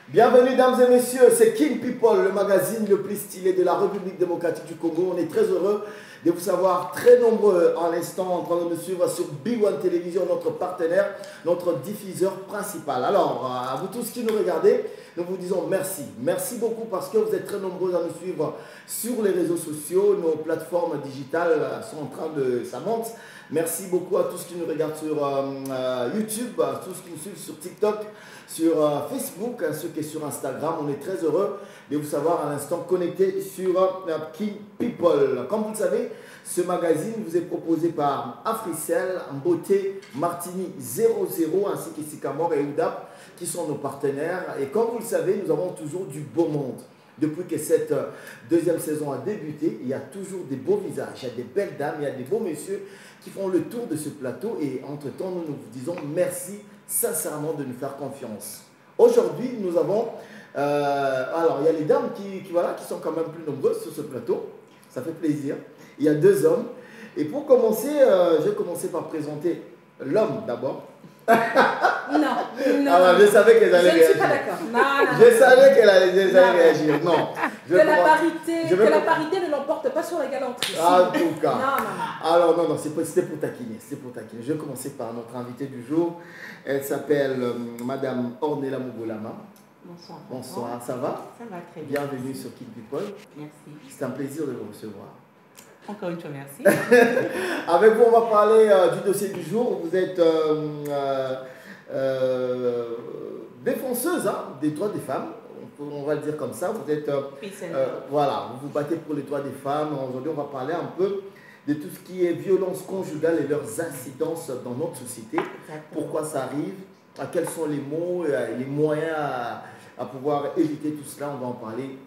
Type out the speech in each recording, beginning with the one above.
Bienvenue mesdames et messieurs, c'est King People, le magazine le plus stylé de la République démocratique du Congo. On est très heureux de vous savoir très nombreux en l'instant en train de nous suivre sur Big One Télévision, notre partenaire, notre diffuseur principal. Alors, à vous tous qui nous regardez, nous vous disons merci. Merci beaucoup parce que vous êtes très nombreux à nous suivre sur les réseaux sociaux. Nos plateformes digitales sont en train de... ça monte. Merci beaucoup à tous qui nous regardent sur YouTube, à tous qui nous suivent sur TikTok, sur Facebook, à ceux qui sont sur Instagram. On est très heureux de vous savoir à l'instant connecté sur King People. Comme vous le savez, ce magazine vous est proposé par Africell, Beauté, Martini 00 ainsi que Sycamore et UDAP qui sont nos partenaires. Et comme vous le savez, nous avons toujours du beau monde. Depuis que cette deuxième saison a débuté, il y a toujours des beaux visages, il y a des belles dames, il y a des beaux messieurs qui font le tour de ce plateau. Et entre-temps, nous vous disons merci sincèrement de nous faire confiance. Aujourd'hui, nous avons... alors, il y a les dames qui sont quand même plus nombreuses sur ce plateau. Ça fait plaisir. Il y a deux hommes. Et pour commencer, je vais commencer par présenter l'homme d'abord. Non. Alors, je savais qu'elle allait réagir. Je ne suis pas d'accord. Non. Je savais qu'elle allait réagir. Non. Que la parité ne l'emporte pas sur la galanterie. En tout cas. Non. Alors, non, c'était pour taquiner. Je vais commencer par notre invitée du jour. Elle s'appelle Madame Ornella Mugolama. Bonsoir. Bonsoir, ça va? Ça va très bien. Bienvenue sur King People. Merci. C'est un plaisir de vous recevoir. Encore une fois, merci. Avec vous, on va parler du dossier du jour. Vous êtes défenseuse des droits des femmes. On va le dire comme ça. Vous êtes, voilà, vous vous battez pour les droits des femmes. Aujourd'hui, on va parler un peu de tout ce qui est violence conjugale et leurs incidences dans notre société. Exactement. Pourquoi ça arrive, quels sont les mots, les moyens à pouvoir éviter tout cela. On va en parler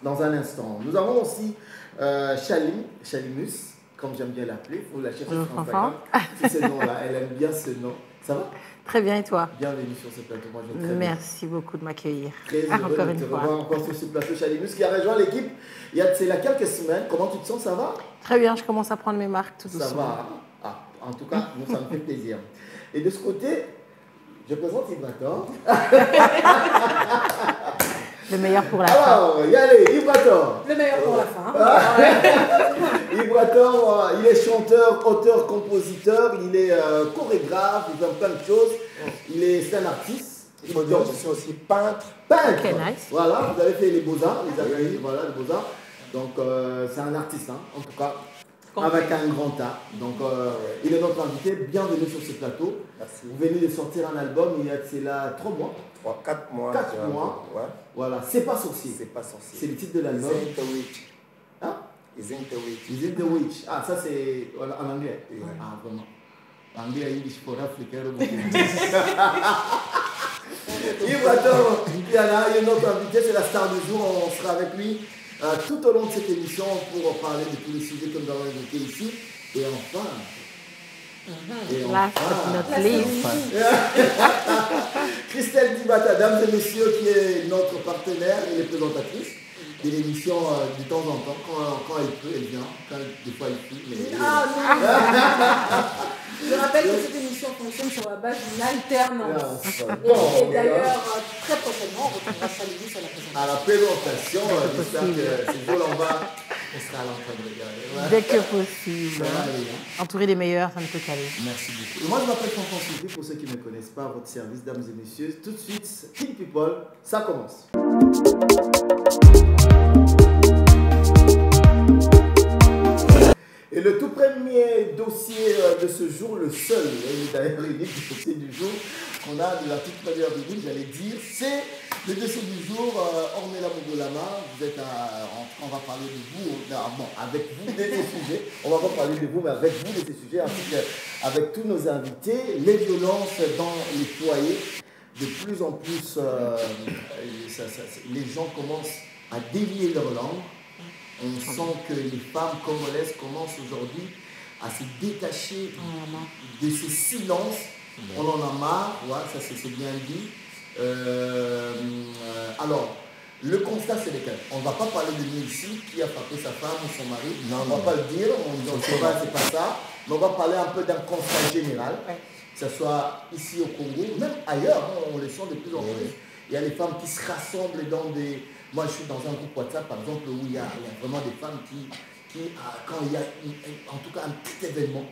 dans un instant. Nous avons aussi Chalimus, comme j'aime bien l'appeler. Il faut la chercher sur Instagram. C'est ce nom-là. Elle aime bien ce nom. Ça va? Très bien, et toi? Bienvenue sur ce plateau. Moi, je vais très Merci beaucoup de m'accueillir. Très heureux encore de une te fois. revoir encore sur ce plateau. Chalimus qui a rejoint l'équipe il y a quelques semaines. Comment tu te sens? Ça va? Très bien, je commence à prendre mes marques tout doucement. Ça va. En tout cas, nous, ça me fait plaisir. Et de ce côté, je présente Ibrator. Le meilleur pour la fin. Alors, y allez, Ibrator. Le meilleur pour la fin. Ibrator, il est chanteur, auteur, compositeur, il est chorégraphe, il fait plein de choses. C'est un artiste. Il faut dire que je suis aussi peintre. Peintre. Ok, nice. Voilà, vous avez fait les beaux-arts, voilà, les beaux-arts. Donc, c'est un artiste, en tout cas. Avec un grand A. Donc, il est notre invité. Bienvenue sur ce plateau. Merci. Vous venez de sortir un album il y a 3 mois. 4 mois. 4 mois. Ouais. Voilà, C'est pas sorcier. C'est pas sorcier. C'est le titre de l'album. Isn't the witch. Hein? Isn't the witch. Isn't the witch. Ah, ça c'est en anglais. Ouais. Ah, vraiment. Anglais, English for Africa. Ibrator Piana, il est notre invité, c'est la star du jour. On sera avec lui tout au long de cette émission pour parler de tous les sujets que nous avons évoqués ici. Et enfin. Last but not least. Christelle Dibata, mesdames et messieurs, qui est notre partenaire et présentatrice de l'émission de temps en temps. Quand elle peut, elle vient. Des fois, elle peut. Mais... Je rappelle que cette émission fonctionne sur la base d'une alternance. Bon, Et d'ailleurs, très prochainement, on retrouvera Chalimus à la présentation. à la présentation, j'espère que ce jour-là, on sera à l'entrain de regarder. Ouais. Dès que possible. Ça va aller, hein. Entourer des meilleurs, ça ne peut qu'aller. Merci beaucoup. Et moi, je m'appelle Tonton Soufflé, pour ceux qui ne me connaissent pas, à votre service, dames et messieurs. Tout de suite, King People, ça commence. Et le tout premier dossier de ce jour, le seul, et d'ailleurs l'unique dossier du jour qu'on a de la toute première vidéo, j'allais dire, c'est le dossier du jour, Ornella Mugolama. Vous êtes on va parler de vous, avec vous de ces sujets. On va pas parler de vous, mais avec vous de ces sujets, ainsi qu'avec tous nos invités. Les violences dans les foyers, de plus en plus, les gens commencent à délier leur langue. On sent que les femmes congolaises commencent aujourd'hui à se détacher de ces silences. On en a marre, ouais, ça c'est bien dit. Alors, le constat c'est lequel? On ne va pas parler de lui ici, qui a frappé sa femme ou son mari. Non, on ne va pas le dire, on dit c'est pas ça. mais on va parler un peu d'un constat général, Ouais. que ce soit ici au Congo, même ailleurs, hein, on le sent de plus en plus. Il y a des femmes qui se rassemblent dans des... Moi, je suis dans un groupe WhatsApp, par exemple, où il y a vraiment des femmes qui quand il y a en tout cas un petit événement,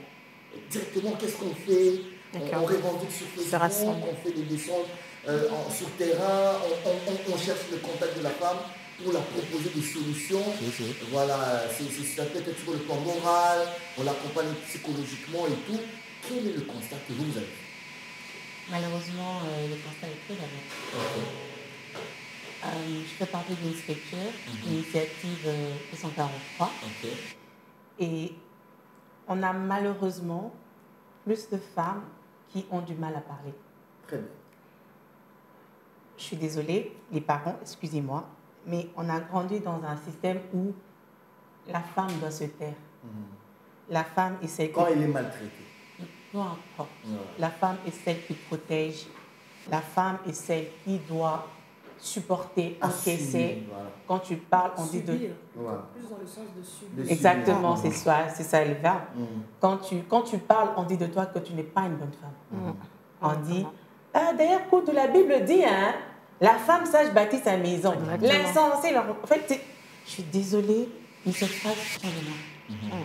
directement, qu'est-ce qu'on fait? On revendique sur Facebook, on fait des descentes sur terrain, on cherche le contact de la femme pour leur proposer des solutions. Voilà, ça peut être sur le plan moral, on l'accompagne psychologiquement et tout. Quel est le constat que vous avez? Malheureusement, le constat est très dramatique. Je peux parler d'une structure, l'initiative 243. Et on a malheureusement plus de femmes qui ont du mal à parler. Très bien. Je suis désolée, les parents, excusez-moi, mais on a grandi dans un système où la femme doit se taire. La femme est celle quand elle est maltraitée. Peu importe. La femme est celle qui protège. La femme est celle qui doit supporter, encaisser. Voilà. Quand tu parles, on dit de... Voilà. Plus dans le sens de subir. Exactement, c'est ça le verbe. Quand tu parles, on dit de toi que tu n'es pas une bonne femme. On dit, d'ailleurs, écoute, la Bible dit, hein, la femme sage bâtit sa maison. L'insensé, en fait, je suis désolée, mais cette phrase change de moi.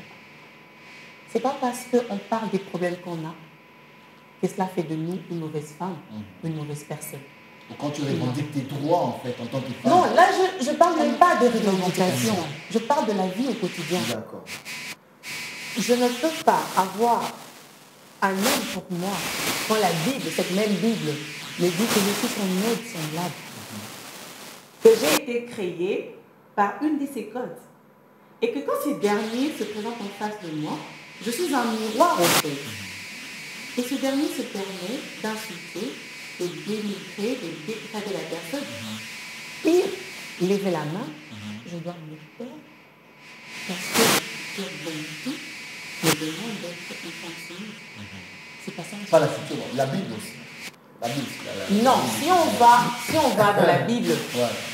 C'est pas parce qu'on parle des problèmes qu'on a que cela fait de nous une mauvaise femme, une mauvaise personne. Quand tu revendiques tes droits, en fait, en tant que femme. Non, là, je ne parle même pas de revendication. Je parle de la vie au quotidien. D'accord. Je ne peux pas avoir un homme pour moi quand la Bible, cette même Bible, me dit que je suis son aide semblable. Que j'ai été créée par une de ses codes. Et que quand ces derniers se présentent en face de moi, je suis un miroir en fait. Et ce dernier se permet d'insulter, de dénigrer, de dégrader la personne. Pire, lever la main, je dois me taire parce que Dieu bonté me demande d'être une femme soumise. C'est pas ça. Pas la future, la Bible aussi. La Bible. Non, si on va dans la Bible,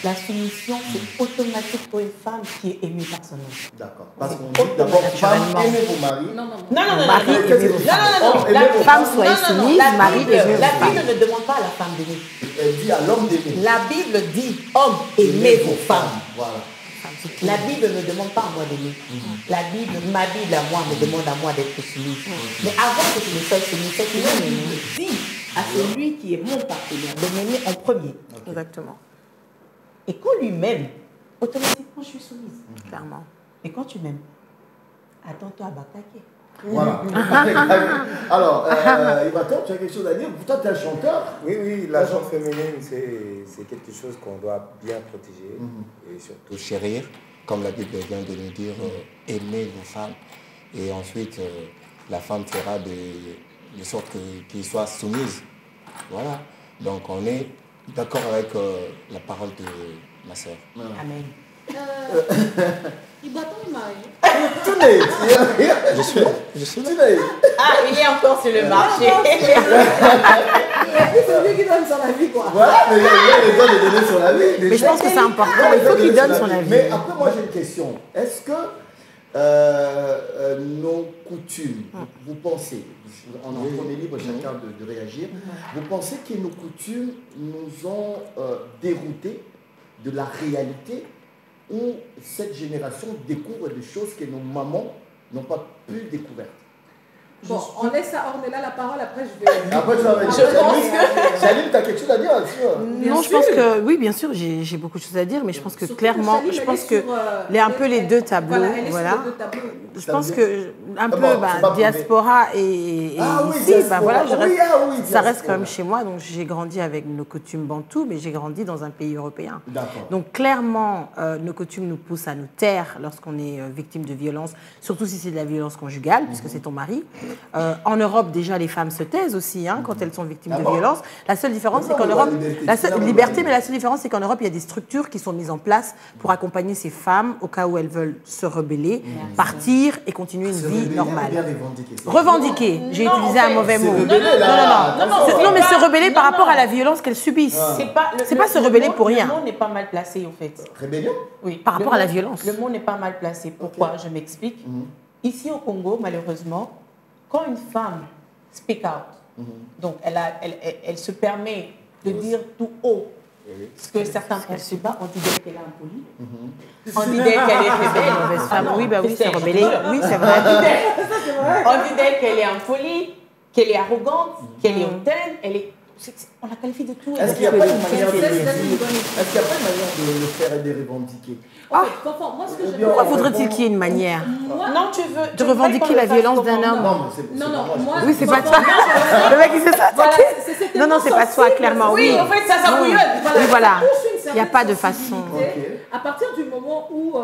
la soumission, c'est automatique pour une femme qui est aimée par son homme. D'accord. Parce qu'on dit d'abord, femme, aimez vos maris. Non. Mari, aimez-vous. La femme soit soumise, mari, aimez-vous. La Bible ne demande pas à la femme d'aimer. Elle dit à l'homme d'aimer. La Bible dit, homme, aimez vos femmes. Voilà. La Bible ne demande pas à moi d'aimer. La Bible, ma Bible à moi, me demande à moi d'être soumise. Mais avant que je ne sois soumise, cette Bible dit à celui qui est mon partenaire de m'aimer en premier. Exactement. Et quand lui m'aime, automatiquement je suis soumise. Clairement. Et quand tu m'aimes, attends-toi à Bakake. Voilà. Alors, Ivator, tu as quelque chose à dire? Pourtant, tu es un chanteur. Oui, la genre féminine, c'est quelque chose qu'on doit bien protéger et surtout chérir, comme la Bible vient de nous dire, aimer vos femmes. Et ensuite, la femme fera de sorte qu'il soit soumise. Voilà. Donc, on est d'accord avec la parole de ma sœur. Amen. Il bâton le mari. Je suis là. Ah, il est encore sur le marché. C'est lui qui donne son avis, quoi. Voilà, mais il a le droit de donner son avis. Mais je pense que c'est important. Il faut qu'il donne son avis. Mais après, moi, j'ai une question. Est-ce que nos coutumes, vous pensez, on est libre chacun de réagir, vous pensez que nos coutumes nous ont déroutés de la réalité où cette génération découvre des choses que nos mamans n'ont pas pu découvrir? Bon, on laisse à Ornella la parole, après je vais... Après, ça va être... Salim, tu as quelque chose à dire là-dessus? Non, je pense que, oui, bien sûr, j'ai beaucoup de choses à dire, mais je pense que clairement, je pense que un peu les deux tableaux, voilà. Je pense que un peu diaspora et ici, voilà, ça reste quand même chez moi, donc j'ai grandi avec nos coutumes bantoues, mais j'ai grandi dans un pays européen. Donc clairement, nos coutumes nous poussent à nous taire lorsqu'on est victime de violence, surtout si c'est de la violence conjugale, puisque c'est ton mari. En Europe, déjà, les femmes se taisent aussi quand elles sont victimes de violences. La seule différence, c'est qu'en Europe, la seule différence, c'est qu'en Europe, il y a des structures qui sont mises en place pour accompagner ces femmes au cas où elles veulent se rebeller, partir et continuer une vie normale. Revendiquer. J'ai utilisé un mauvais mot. Non, mais se rebeller par rapport à la violence qu'elles subissent. C'est pas se rebeller pour rien. Le mot n'est pas mal placé, en fait. Rébellion? Oui. Par rapport à la violence. Le mot n'est pas mal placé. Pourquoi? Je m'explique. Ici au Congo, malheureusement, quand une femme speak out, donc elle se permet de dire tout haut ce que certains ne pensent pas, on dit d'elle qu'elle est impolie, on dit d'elle qu'elle est rebelle. Oui, bah oui, c'est rebelle. Oui, c'est vrai. On dit d'elle qu'elle est impolie, qu'elle est arrogante, qu'elle est hautaine, on la qualifie de tout. Est-ce qu'il n'y a pas une manière de le faire et de revendiquer? En fait, moi, ce que je Pourquoi faudrait-il qu'il y ait une manière? Non, tu veux de revendiquer la violence d'un homme. Non, moi. Oui, c'est pas toi. Le mec, il sait ça. Non, c'est pas toi, clairement. Oui, en fait, ça bouillonne. Oui, voilà. Il n'y a pas de façon. À partir du moment où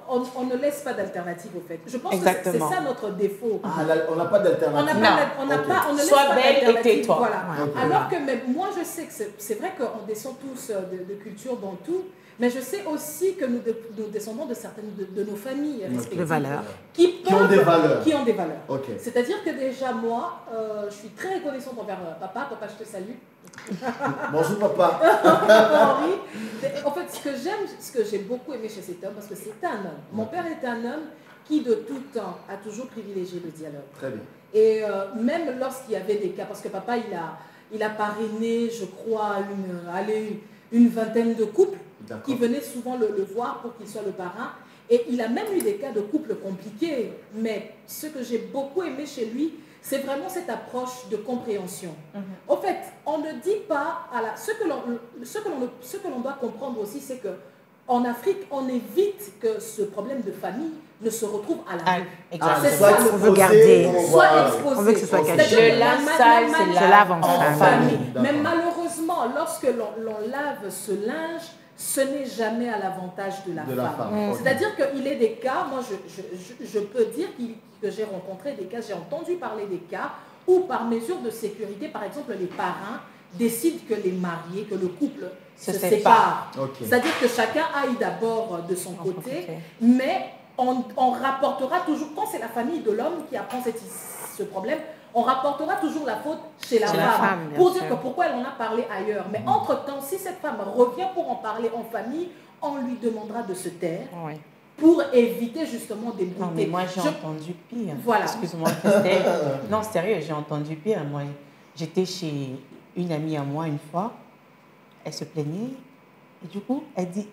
on ne laisse pas d'alternative, au fait. Je pense que c'est ça notre défaut. On n'a pas d'alternative. On ne laisse pas Sois belle et tais-toi. Voilà. Alors que même moi, je sais que c'est vrai qu'on descend tous de culture dans tout. Mais je sais aussi que nous descendons de certaines de nos familles respectives. De valeurs. Qui ont des valeurs. Okay. C'est-à-dire que déjà, moi, je suis très reconnaissante envers papa. Papa, je te salue. Bonjour, papa. Henri. En fait, ce que j'ai beaucoup aimé chez cet homme, parce que c'est un homme. Mon père est un homme qui, de tout temps, a toujours privilégié le dialogue. Très bien. Et même lorsqu'il y avait des cas, parce que papa, il a parrainé, je crois, une vingtaine de couples qui venaient souvent le voir pour qu'il soit le parrain. Et il a même eu des cas de couples compliqués. Mais ce que j'ai beaucoup aimé chez lui, c'est vraiment cette approche de compréhension. Au fait, on ne dit pas... Ce que l'on doit comprendre aussi, c'est qu'en Afrique, on évite que ce problème de famille ne se retrouve à la rue. C'est ça qu'on veut garder. Soit exposé. On veut que ce soit caché. Se lave en famille. Mais malheureusement, lorsque l'on lave ce linge, ce n'est jamais à l'avantage de la femme. C'est-à-dire qu'il est des cas, moi je peux dire que j'ai rencontré des cas, j'ai entendu parler des cas où par mesure de sécurité, par exemple les parrains décident que les mariés, que le couple se sépare. C'est-à-dire que chacun aille d'abord de son côté, mais on rapportera toujours, quand c'est la famille de l'homme qui apprend ce problème, on rapportera toujours la faute chez la femme pour dire que pourquoi elle en a parlé ailleurs. Mais entre-temps, si cette femme revient pour en parler en famille, on lui demandera de se taire pour éviter justement des bruits. Non, mais moi j'ai entendu pire. Voilà. Excuse-moi, Christelle. Non, sérieux, j'ai entendu pire. Moi, j'étais chez une amie à moi une fois, elle se plaignait, et du coup, elle dit,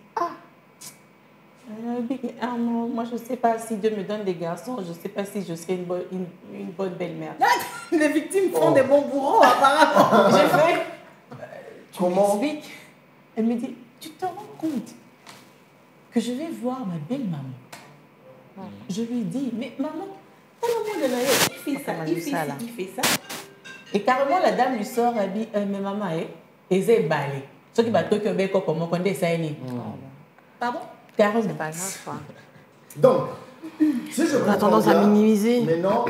moi je ne sais pas si Dieu me donne des garçons, je ne sais pas si je serai une bonne belle-mère. Les victimes font des bons bourreaux, apparemment. J'ai fait, comment? Elle me dit, tu te rends compte que je vais voir ma belle-maman. Je lui dis, mais maman, il fait ça, il fait ça. Et carrément, la dame lui sort, elle dit, mais maman, c'est balé. Ce qui va te faire comme on connaît ça. Pardon? C'est pas grave, quoi. Donc, si je on a tendance à minimiser. Maintenant,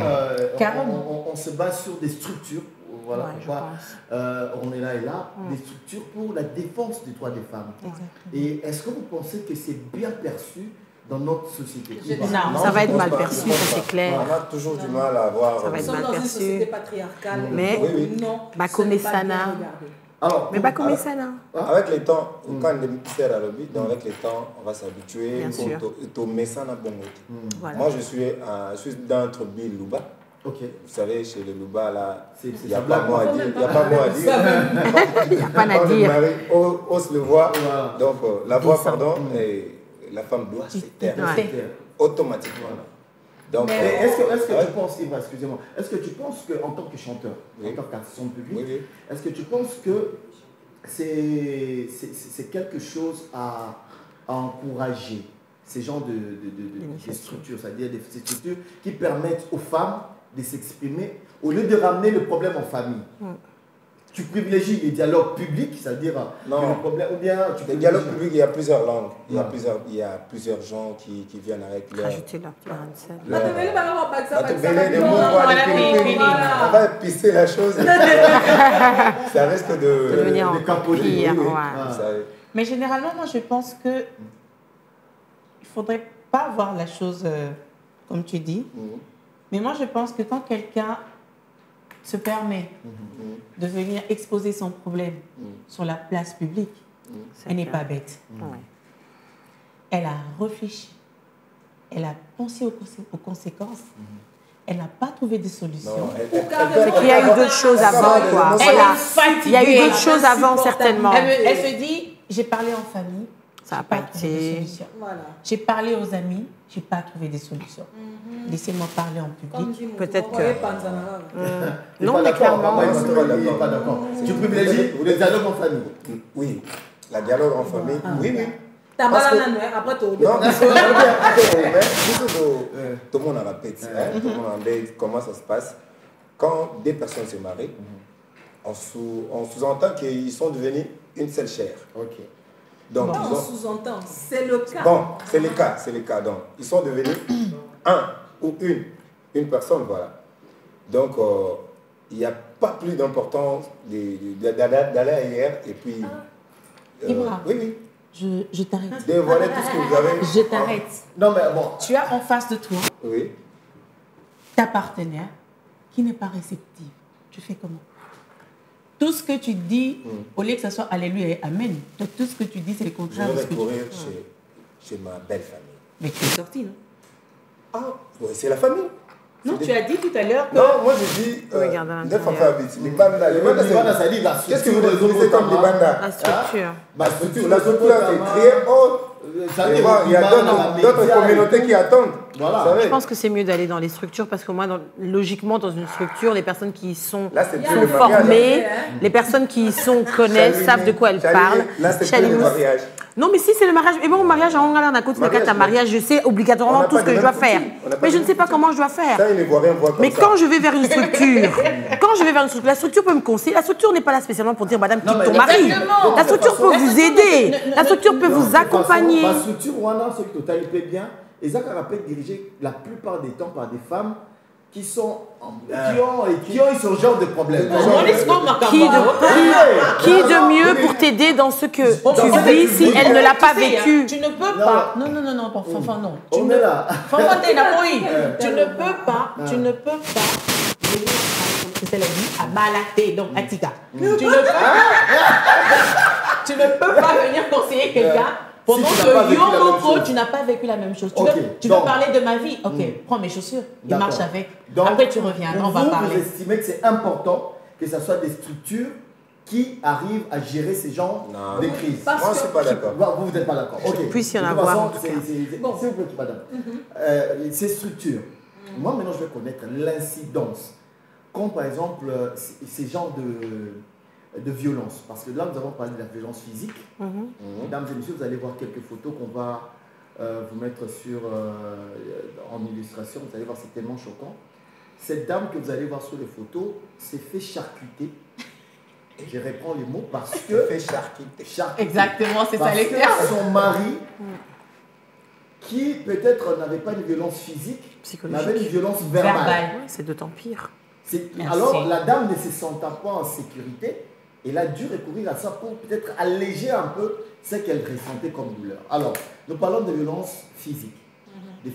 on se base sur des structures. Voilà pourquoi on est là et là. Des structures pour la défense des droits des femmes. Exactement. Et est-ce que vous pensez que c'est bien perçu dans notre société? Non, ça va être mal perçu, ça c'est clair. On a toujours du mal à avoir... Ça va être mal dans une perçu. société patriarcale. Mais, non, Bakome Sana. Alors, mais Bakome Sana. Avec les temps, quand on est faire à l'objet, avec les temps, on va s'habituer. Bien sûr. Moi, je suis dans notre ville Louba. Okay. Vous savez, chez les Louba, là, il n'y a pas pas mot à dire. Il n'y a pas mot à dire. Il n'y a pas à dire. Ose le voir. Donc, la voix, pardon, et la femme doit se taire. Automatiquement. Donc, est-ce que tu penses, Yves, excusez-moi, est-ce que tu penses qu'en tant que chanteur, en tant qu'artiste public, est-ce que tu penses que c'est quelque chose à encourager, ces genres de structures, c'est-à-dire ces structures qui permettent aux femmes de s'exprimer au lieu de ramener le problème en famille? Tu privilégies les dialogues publics, c'est-à-dire le problème, ou bien les dialogues publics, il y a plusieurs langues, il y a plusieurs gens qui viennent avec leur... Rajouter leur scène. On va épicer la chose. Ça risque de devenir pire. Mais généralement, moi je pense que il ne faudrait pas voir la chose comme tu dis. Mais moi je pense que quand quelqu'un se permet de venir exposer son problème sur la place publique, elle n'est pas bête. Elle a réfléchi, elle a pensé aux conséquences elle n'a pas trouvé de solution. C'est qu'il y a eu d'autres choses avant, quoi. Il y a eu d'autres choses avant, certainement. Elle se dit, j'ai parlé en famille, ça n'a pas été. Voilà. J'ai parlé aux amis, je n'ai pas trouvé de solution. Laissez-moi parler en public. Peut-être que... Non, mais clairement... Il n'est pas d'accord. Tu privilégies le dialogue en famille? Oui, la dialogue en famille, oui. T'as mal à la après tout. Non, tout le monde en répète. Tout le monde en dit comment ça se passe. Quand des personnes se marient, on sous-entend qu'ils sont devenus une seule chair. Ok. Donc, on sous-entend, c'est le cas. Bon, c'est le cas. Donc, ils sont devenus un ou une personne, voilà. Donc, il n'y a pas plus d'importance d'aller ailleurs et puis... Ibra, oui. Je t'arrête. Dévoiler tout ce que vous avez. Je t'arrête. Non, mais bon. Tu as en face de toi ta partenaire qui n'est pas réceptive. Tu fais comment? Tout ce que tu dis, au lieu que ce soit Alléluia et Amen, donc tout ce que tu dis, c'est le contraire de ce que tu dis. Chez ma belle famille. Mais tu es sorti, non? Ah, ouais, c'est la famille. Non, tu as dit tout à l'heure que... Non, moi j'ai dit... Neuf enfants habitent. Les bandas, ça dit la structure. Qu'est-ce que vous utilisez comme les bandas? La structure. La structure est très haute. Il y a d'autres communautés qui attendent. Voilà. Je pense que c'est mieux d'aller dans les structures parce que moi, logiquement, dans une structure, les personnes qui y sont formées, les personnes qui y sont connaissent, savent de quoi elles parlent. Là, c'est le mariage. Non, mais si c'est le mariage, et bon, au mariage, on regarde à côté de mariage, je sais obligatoirement tout ce que je dois faire. Mais je ne sais pas comment je dois faire. Mais quand je vais vers une structure, la structure peut me conseiller. La structure n'est pas là spécialement pour dire, madame, quitte ton mari. La structure peut vous aider. La structure peut vous accompagner. La structure, Rwanda, ce qui te bien, et ça peut être dirigé la plupart des temps par des femmes qui ont ce genre de problème. Qui de mieux pour t'aider dans ce que tu vis si elle ne l'a pas vécu? Tu ne peux pas. Non. Tu ne peux pas. C'est la vie à balader, donc Atika. Tu ne peux pas venir conseiller quelqu'un pendant que tu n'as pas vécu la même chose. Tu veux parler de ma vie? Ok, prends mes chaussures et marche avec. Après, tu reviens, on va parler. Vous estimez que c'est important que ce soit des structures qui arrivent à gérer ces genres de crises? Moi, je ne suis pas d'accord. Vous n'êtes pas d'accord. Ok. Puisse y en avoir. C'est madame. Ces structures, moi maintenant je vais connaître l'incidence. Quand par exemple, ces genres de violence, parce que là nous avons parlé de la violence physique. Mesdames et messieurs, vous allez voir quelques photos qu'on va vous mettre en illustration. Vous allez voir, c'est tellement choquant. Cette dame que vous allez voir sur les photos s'est fait charcuter. Je reprends les mots parce que... fait charcuter. Exactement, c'est ça les termes. Son mari, qui peut-être n'avait pas une violence physique, n'avait une violence verbale. C'est d'autant pire. Alors la dame ne se sentant pas en sécurité, elle a dû recourir à ça pour peut-être alléger un peu ce qu'elle ressentait comme douleur. Alors, nous parlons de violence physique, de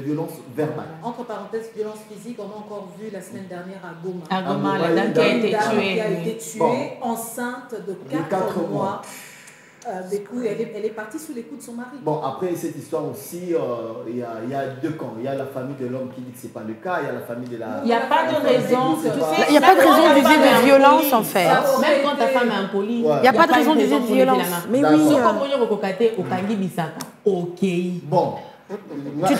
violence verbale. Entre parenthèses, violence physique, on a encore vu la semaine dernière à Goma. À Goma, la dame qui a été tuée, enceinte de 4 mois. Elle est partie sous les coups de son mari. Bon, après cette histoire aussi, il y a deux camps. Il y a la famille de l'homme qui dit que ce n'est pas le cas, il y a la famille de la... Il n'y a pas de raison. Il n'y a pas de raison d'user de violence en fait. Même quand ta femme est impolie. Il n'y a pas de raison d'user de violence. Mais oui. Bon. Tu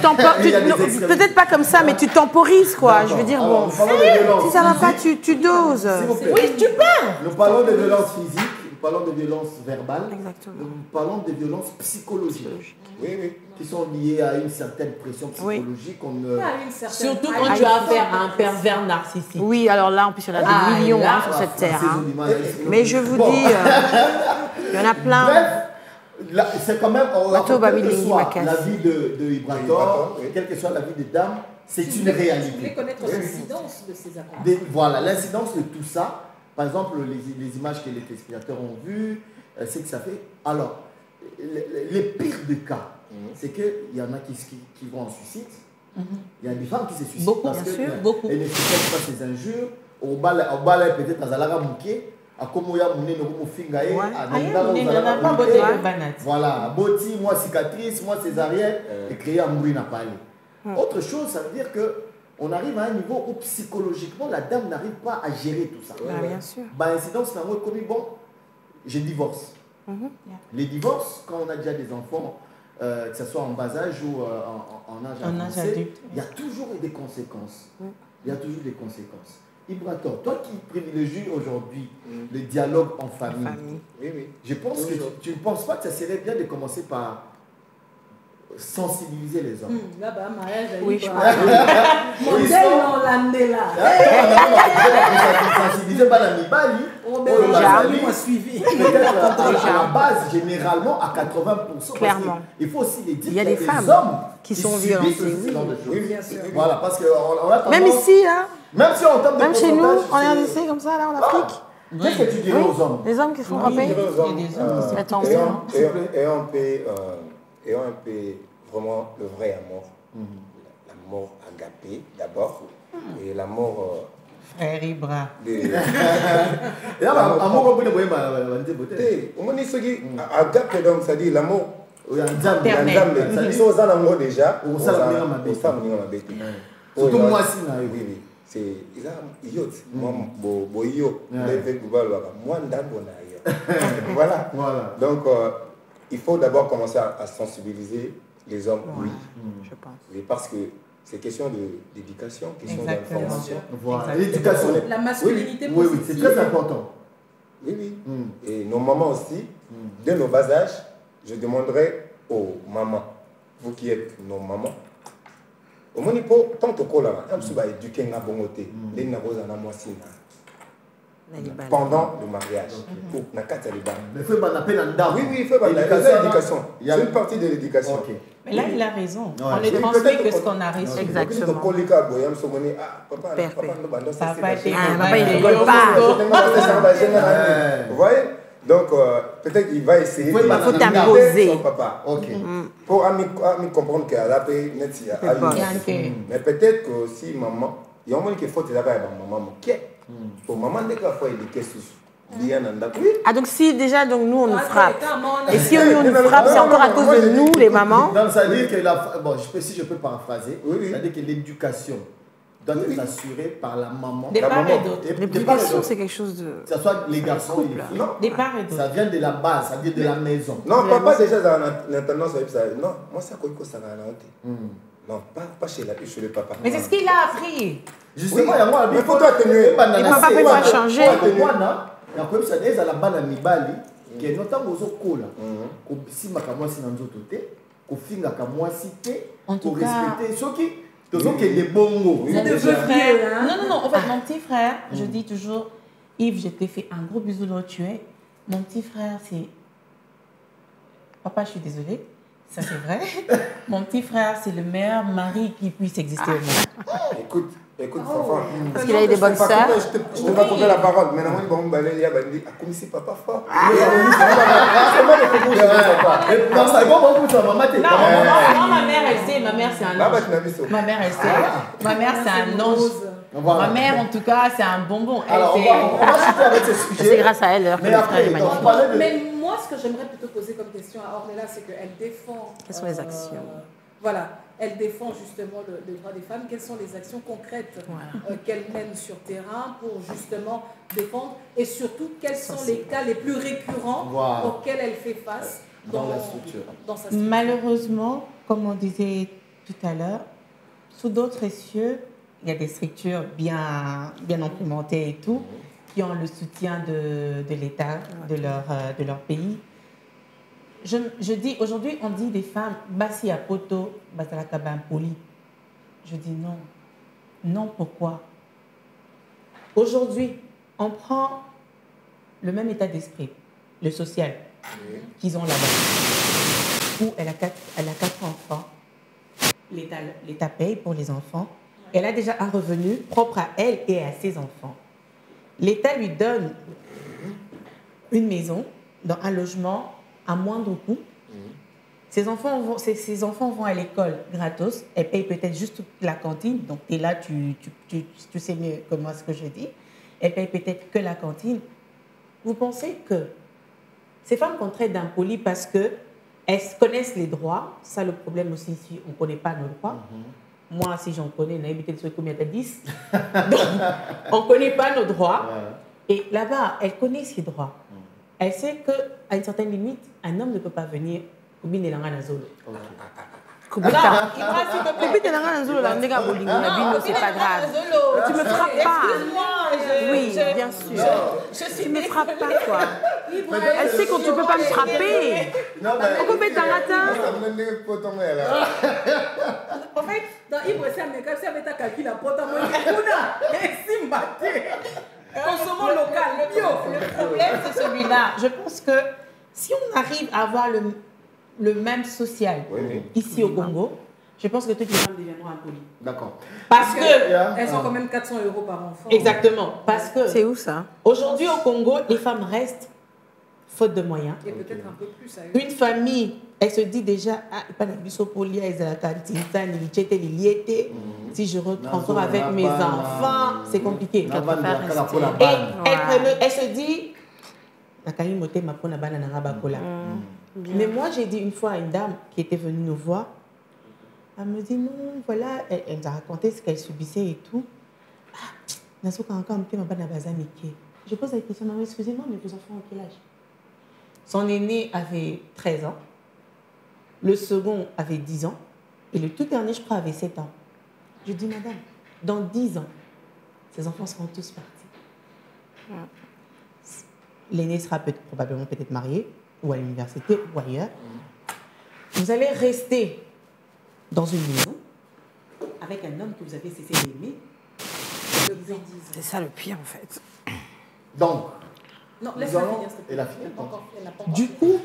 peut-être pas comme ça, mais tu temporises quoi. Je veux dire, bon, si ça va pas, tu doses. Oui, tu parles. Nous parlons de violence physique, nous parlons de violence verbale, nous parlons de violence psychologique. Oui. Qui sont liées à une certaine pression psychologique. Surtout quand tu as affaire à un pervers narcissique. Oui, alors là, en plus, il y en a des millions sur cette terre. Mais je vous dis, il y en a plein. Bref, c'est quand même, quelle que soit la vie de Ibrator, quelle que soit la vie des dames, c'est une réalité. Vous voulez connaître l'incidence de ces accords. Voilà, l'incidence de tout ça. Par exemple, les images que les téléspectateurs ont vues, c'est que ça fait... Alors, les pires des cas, c'est qu'il y en a qui vont en suicide. Il y a des femmes qui se suicident. Beaucoup, bien sûr, beaucoup. Elles ne supportent pas ces injures. Au bal, peut-être, à Zalaga Mouké. Voilà, Boti, moi cicatrice, moi césarienne, et créer un bruit n'a pas allé. Autre chose, ça veut dire que on arrive à un niveau où psychologiquement, la dame n'arrive pas à gérer tout ça. Bien sûr. Incidence, c'est un mot comme bon, je divorce. Les divorces, quand on a déjà des enfants, que ce soit en bas âge ou en âge avancé, il y a toujours des conséquences. Il y a toujours des conséquences. Ibrator, toi qui privilégies aujourd'hui le dialogue en famille, je pense que tu ne penses pas que ça serait bien de commencer par sensibiliser les hommes. Là-bas, mariage, oui, je pense. Modèle hollandais là. Sensibiliser pas la Mibali. On a suivi. Peut-être à la base, généralement, à 80%. Clairement. Il faut aussi les dire qu'il y a des femmes hommes qui sont violentés. Oui, bien sûr. Voilà, parce qu'on a tendance... Même ici, hein. Même si on tombe même chez nous, en RDC, comme ça, là, en Afrique. Qu'est-ce que tu dirais aux hommes? Les hommes qui sont frappés. Et on peut vraiment le vrai amour. L'amour agapé d'abord. Et l'amour... Frère Ibra. L'amour comme vous agapé, donc, ça dit l'amour. Déjà. Surtout moi, si. Oui. C'est voilà. Donc, il faut d'abord commencer à sensibiliser les hommes, je pense. Et parce que c'est question d'éducation, question d'information. Voilà. L'éducation. La masculinité positive. Oui, c'est très important. Oui. Et nos mamans aussi, dès nos bas âges, je demanderai aux mamans, vous qui êtes nos mamans, au monipo, tant que là, on va éduquer na bongoté, les nabos en amoissina. Pendant le mariage. Mais il faut appeler oui, il faut l'éducation. C'est une partie de l'éducation. Mais là, il a raison. On ne transmet que ce qu'on a reçu. Exactement. Ça n'a pas été... il ne rigole pas. Vous voyez? Donc, peut-être qu'il va essayer de t'imposer son papa. Pour comprendre qu'elle a payé net. Mais peut-être que si maman, il y a un moment qui faut là-bas, maman, pour maman, dès qu'il faut éduquer ah, donc si déjà nous on nous frappe, et si on nous frappe, c'est encore à cause de nous les mamans. Ça veut dire que bon, si je peux paraphraser, ça veut dire que l'éducation doit être assurée par la maman. Des part et d'autre. L'éducation, c'est quelque chose de... Que ce soit les garçons et les filles. Des part et d'autre. Ça vient de la base, ça vient de la maison. Non, papa déjà dans la tendance à ça. Non, moi c'est quoi que ça va aller. Non, pas chez le papa. Mais c'est ce qu'il a appris. Justement, il y a moi, il faut toi atténuer. Et papa peut pas changer. Il y a comme ça, il y a la balle à Mibali, qui est notamment aux cola. Si ma camoisi n'a pas été, qu'on finit la camoisi, qu'on respecte ceux qui. Donc, il y a des bons mots. Mon petit frère. Non. En fait, mon petit frère, je dis toujours, Yves, je t'ai fait un gros bisou là où tu es. Mon petit frère, c'est. Papa, je suis désolée. Ça, c'est vrai. Mon petit frère, c'est le meilleur mari qui puisse exister au monde. Écoute, Fafa. Parce qu'il a eu des bonnes sœurs. Je te vais raconter la parole. Mais non, il va me dire, comme si papa fort. Non, ma mère, elle sait. Ma mère, c'est un ange. Ma mère, elle sait. Ma mère, c'est un ange. Ma mère, en tout cas, c'est un bonbon. Alors, on va chuter avec ce sujet. C'est grâce à elle que le frère est magnifique. Mais moi, ce que j'aimerais plutôt poser comme question à Ornella, c'est qu'elle défend... Quelles sont les actions? Voilà, elle défend justement le droit des femmes. Quelles sont les actions concrètes qu'elle mène sur terrain pour justement défendre? Et surtout, quels sont les cas les plus récurrents auxquels elle fait face dans sa structure? Malheureusement, comme on disait tout à l'heure, sous d'autres cieux, il y a des structures bien implémentées et tout, qui ont le soutien de l'État, de leur pays. Je dis, aujourd'hui, on dit des femmes, Bassi à Poto, Basalaka Poli. Je dis non. Non, pourquoi? Aujourd'hui, on prend le même état d'esprit, le social, qu'ils ont là-bas. Où elle a quatre enfants. L'État paye pour les enfants. Elle a déjà un revenu propre à elle et à ses enfants. L'État lui donne une maison, dans un logement à moindre coût. Ses enfants vont à l'école gratos. Elle paye peut-être juste la cantine. Donc, tu es là, tu sais mieux que moi ce que je dis. Elle paye peut-être que la cantine. Vous pensez que ces femmes qu'on traite d'impolies parce qu'elles connaissent les droits, ça le problème aussi, si on ne connaît pas nos droits, moi, si j'en connais, on a évité de se combien à 10. Donc, on ne connaît pas nos droits. Et là-bas, elle connaît ses droits. Elle sait qu'à une certaine limite, un homme ne peut pas venir au Binelanga Nazolo. Non, c'est pas grave. Tu me frappes pas. Oui, bien sûr. Tu me frappes pas, quoi. Elle sait que tu ne peux pas me frapper. Pourquoi tu t'en attends? En fait, dans Ibre, c'est un mec qui a calculé la porte à moi. Consommons local, bio. Le problème, c'est celui-là. Je pense que si on arrive à avoir le même social ici au Congo, je pense que toutes les femmes deviendront impolies. D'accord. Parce que elles ont quand même 400 € par enfant. Exactement. Parce que c'est où ça? Aujourd'hui au Congo, les femmes restent faute de moyens. Et peut-être un peu plus. Une famille, elle se dit déjà, si je rentre encore avec mes enfants, c'est compliqué. Et elle se dit, mais moi j'ai dit une fois à une dame qui était venue nous voir, elle me dit non, voilà, elle nous a raconté ce qu'elle subissait et tout. Je pose la question, non, excusez-moi, mais vos enfants ont quel âge? Son aîné avait 13 ans, le second avait 10 ans, et le tout dernier, je crois, avait 7 ans. Je dis, madame, dans 10 ans, ces enfants seront tous partis. L'aîné sera probablement peut-être marié, ou à l'université, ou ailleurs. Vous allez rester dans une maison avec un homme que vous avez cessé d'aimer. C'est ça le pire, en fait. Donc, non, laisse-la finir. Elle a fini. Du coup,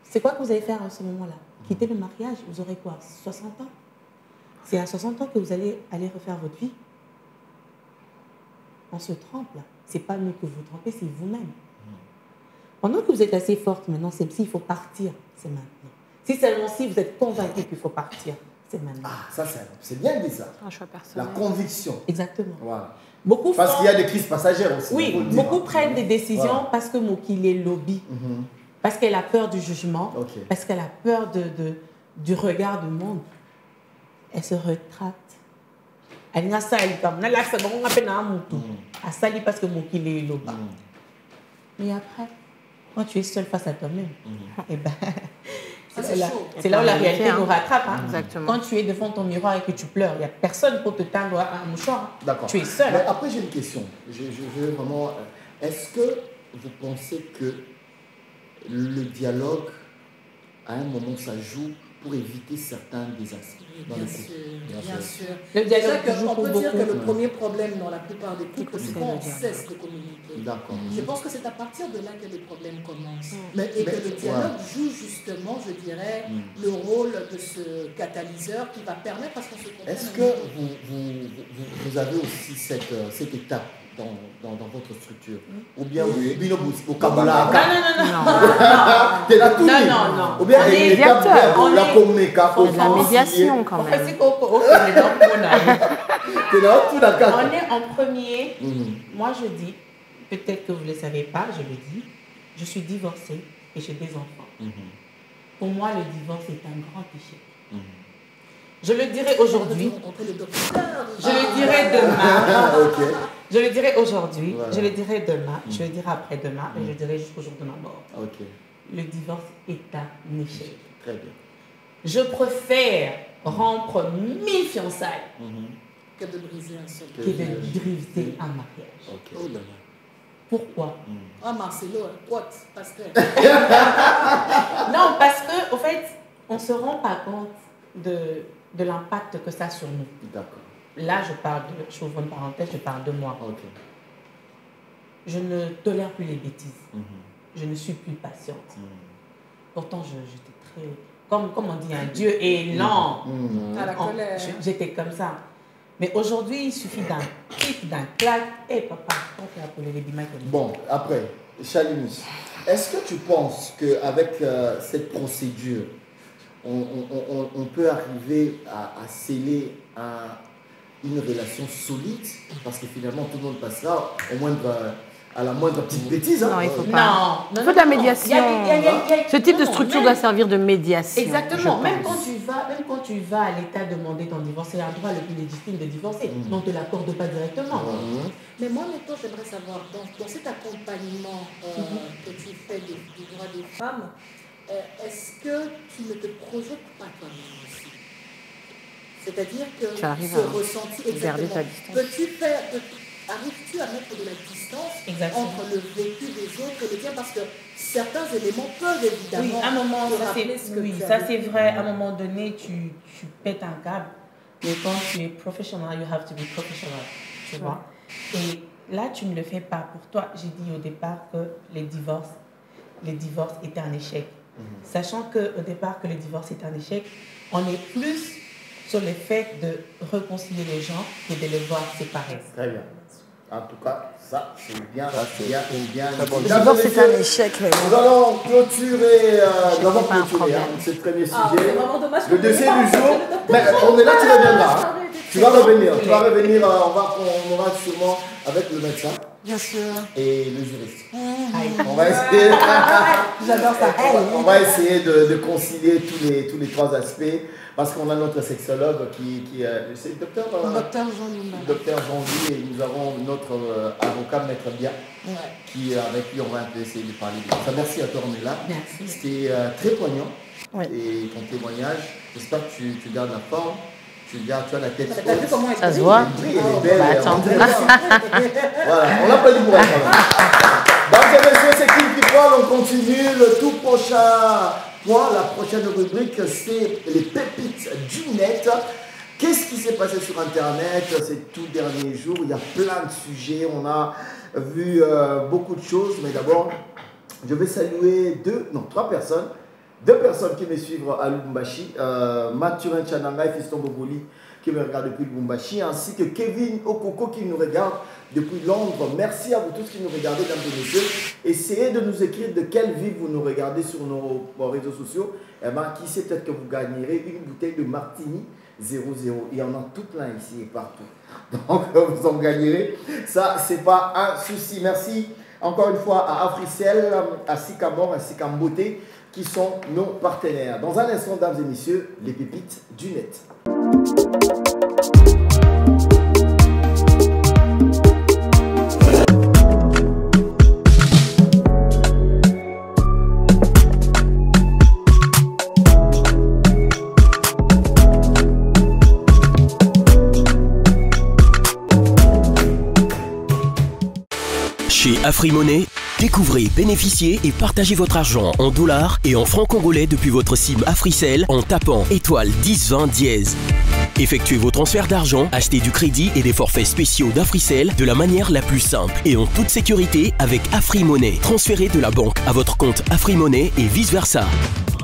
c'est quoi que vous allez faire à ce moment-là? Quitter le mariage, vous aurez quoi? 60 ans? C'est à 60 ans que vous allez refaire votre vie. On se trompe là. C'est pas nous que vous trompez, c'est vous-même. Pendant que vous êtes assez forte maintenant, c'est s'il faut partir, c'est maintenant. Si seulement si vous êtes convaincu qu'il faut partir, c'est maintenant. Ah, ça c'est bien dit ça. Un choix personnel. La conviction. Exactement. Voilà. Parce qu'il y a des crises passagères aussi. Oui, beaucoup prennent des décisions parce que Mokili est lobby. Parce qu'elle a peur du jugement, parce qu'elle a peur du regard du monde. Elle se retrate. Elle n'a pas sali parce que Mokili est lobby. Mais après, quand tu es seule face à toi-même, eh ben, c'est là où la réalité nous rattrape. Quand tu es devant ton miroir et que tu pleures, il n'y a personne pour te tendre un mouchoir. Tu es seule. Mais après, j'ai une question. Je veux vraiment... Est-ce que vous pensez que le dialogue, à un moment, ça joue pour éviter certains désastres? Bien sûr. Le dialogue on peut dire que le premier problème dans la plupart des couples, c'est quand on cesse de communiquer. Je pense que c'est à partir de là que les problèmes commencent. Et que le dialogue joue justement, je dirais, le rôle de ce catalyseur qui va permettre à ce qu'on se comprenne. Est-ce que vous avez aussi cette étape dans votre structure? Ou bien au Kabbalah? Non. Ou bien les médiateurs, la médiation quand même. On est en premier. Moi je dis, peut-être que vous ne le savez pas, je le dis, je suis divorcée et j'ai des enfants. Pour moi, le divorce est un grand échec. Je le dirai aujourd'hui. Je le dirai demain. Je le dirai aujourd'hui. Je le dirai demain. Je le dirai après-demain. Et je le dirai jusqu'au jour de ma mort. Le divorce est un échec. Très bien. Je préfère rompre 1000 fiançailles que de briser un seul. Que de briser un mariage. Pourquoi? Marcelo, pasteur. Non, parce que, au fait, on ne se rend pas compte de l'impact que ça a sur nous. D'accord. Là, je ouvre une parenthèse, je parle de moi. Je ne tolère plus les bêtises. Je ne suis plus patiente. Pourtant, j'étais très... Comme on dit, un Dieu est lent. À la colère. J'étais comme ça. Mais aujourd'hui, il suffit d'un clic, d'un claque. Et papa, on fait appeler les bimacs. Bon, après, Chalimus, est-ce que tu penses qu'avec cette procédure, on peut arriver à sceller une relation solide? Parce que finalement, tout le monde passera au moindre à la moindre petite bêtise. Non, il ne faut pas. Il faut de la médiation. Ce type de structure doit servir de médiation. Exactement. Même quand tu vas à l'État demander ton divorce, c'est un droit le plus légitime de divorcer. On ne te l'accorde pas directement. Mais moi, maintenant, j'aimerais savoir, dans cet accompagnement que tu fais du droit des femmes, est-ce que tu ne te projettes pas toi-même aussi? C'est-à-dire que ce ressenti, exactement, arrives-tu à mettre de la distance entre le vécu des autres et le tien? Parce que certains éléments peuvent évidemment... Oui, à un moment, ça c'est vrai. À un moment donné, tu pètes un câble. Mais quand tu es professionnel, you have to be professional. Tu vois? Et là, tu ne le fais pas pour toi. J'ai dit au départ que les divorces étaient un échec. Sachant qu'au départ que le divorce est un échec, on est plus sur le fait de réconcilier les gens que de les voir séparés. Très bien. En tout cas, ça, c'est bien. Le divorce, c'est un échec. Nous allons clôturer ce premier sujet. Le dossier du jour. Mais on est là, tu reviendras. Tu vas revenir. On aura sûrement avec le médecin. Bien sûr. Et le juriste. On va essayer. J'adore ça. On va essayer de concilier tous les trois aspects. Parce qu'on a notre sexologue qui c'est le docteur Jean-Louis, et nous avons notre avocat, Maître Bia, qui avec lui on va un peu essayer de parler de ça. Merci à toi, on est là. C'était très poignant, et ton témoignage, j'espère que tu gardes la forme, tu as la tête haute. Ça se voit. Elle est belle. Voilà, on l'applaudit pour elle. Mesdames et messieurs, c'est King People, on continue le tout prochain. La prochaine rubrique, c'est les pépites du net. Qu'est-ce qui s'est passé sur Internet ces tout derniers jours? Il y a plein de sujets, on a vu beaucoup de choses. Mais d'abord, je vais saluer trois personnes. Deux personnes qui me suivent à Lubumbashi. Mathurin Chananga et Fiston Bogoli qui me regardent depuis Lubumbashi, ainsi que Kevin Okoko qui nous regarde depuis Londres. Merci à vous tous qui nous regardez, mesdames et messieurs. Essayez de nous écrire de quelle ville vous nous regardez sur nos réseaux sociaux. Eh bien, qui sait, peut-être que vous gagnerez une bouteille de Martini 00. Il y en a tout plein ici et partout. Donc, vous en gagnerez. Ça, c'est pas un souci. Merci encore une fois à Africell, à Sycamore, ainsi qu'à Mboté, qui sont nos partenaires. Dans un instant, mesdames et messieurs, les pépites du net. Chez AfriMonnaie, découvrez, bénéficiez et partagez votre argent en dollars et en francs congolais depuis votre SIM Africell en tapant étoile 10 20 dièse. Effectuez vos transferts d'argent, achetez du crédit et des forfaits spéciaux d'Africell de la manière la plus simple et en toute sécurité avec AfriMonnaie. Transférez de la banque à votre compte AfriMonnaie et vice-versa.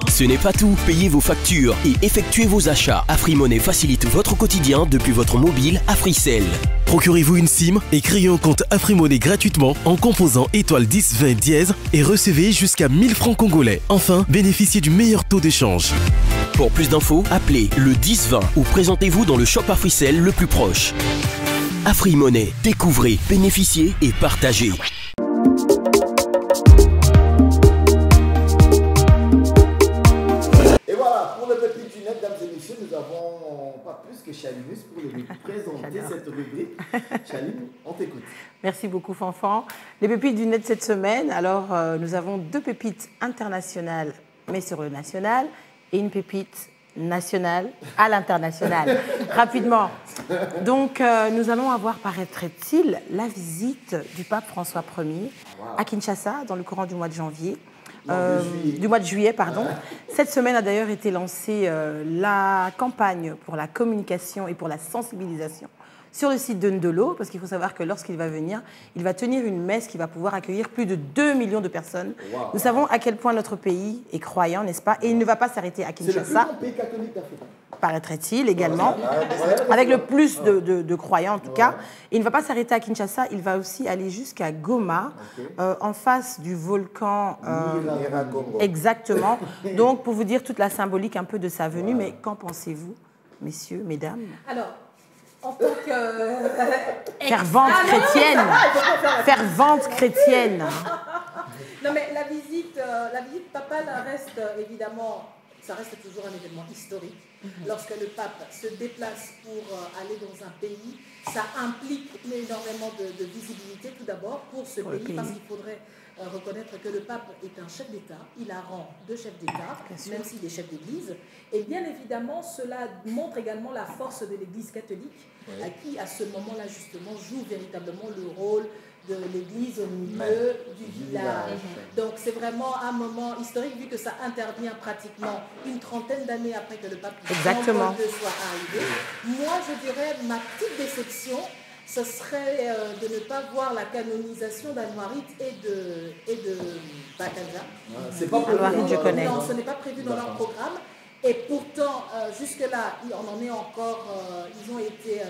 Ce n'est pas tout, payez vos factures et effectuez vos achats. AfriMonnaie facilite votre quotidien depuis votre mobile Africell. Procurez-vous une SIM et créez un compte AfriMonnaie gratuitement en composant étoile 10 20 dièse et recevez jusqu'à 1000 francs congolais. Enfin, bénéficiez du meilleur taux d'échange. Pour plus d'infos, appelez le 10-20 ou présentez-vous dans le shop Africell le plus proche. AfriMonnaie, découvrez, bénéficiez et partagez. Nous n'avons pas plus que Chalinus pour lui présenter cette rubrique. Chaline, on t'écoute. Merci beaucoup, Fanfan. Les pépites du net cette semaine. Alors, nous avons deux pépites internationales, mais sur le national, et une pépite nationale à l'international. Rapidement. Donc, nous allons avoir, paraîtrait-il, la visite du pape François Ier à Kinshasa dans le courant du mois de janvier. Du mois de juillet, pardon. Cette semaine a d'ailleurs été lancée la campagne pour la communication et pour la sensibilisation sur le site de Ndolo, parce qu'il faut savoir que lorsqu'il va venir, il va tenir une messe qui va pouvoir accueillir plus de 2 millions de personnes. Wow. Nous savons à quel point notre pays est croyant, n'est-ce pas? Et il ne va pas s'arrêter à Kinshasa. C'est le plus grand pays catholique d'Afrique. Paraîtrait-il également, avec le plus de croyants en tout cas. Il ne va pas s'arrêter à Kinshasa, il va aussi aller jusqu'à Goma, en face du volcan. Exactement. Donc pour vous dire toute la symbolique un peu de sa venue, mais qu'en pensez-vous, messieurs, mesdames? Alors, en tant que... Fervente chrétienne. Fervente chrétienne. Non, mais la visite papale reste évidemment, ça reste toujours un événement historique. Lorsque le pape se déplace pour aller dans un pays, ça implique énormément de visibilité tout d'abord pour ce pays, parce qu'il faudrait reconnaître que le pape est un chef d'État, il a rang de chef d'État, même s'il est chef d'Église. Et bien évidemment, cela montre également la force de l'Église catholique, qui à ce moment-là justement joue véritablement le rôle de l'Église au milieu du village. Donc c'est vraiment un moment historique, vu que ça intervient pratiquement une trentaine d'années après que le pape Jean-Paul II soit arrivé. Moi, je dirais, ma petite déception, ce serait de ne pas voir la canonisation d'Anouarit et de Bakaja. C'est pas prévu. Je connais. Non, ce n'est pas prévu dans leur programme. Et pourtant, jusque-là, on en est encore, ils ont été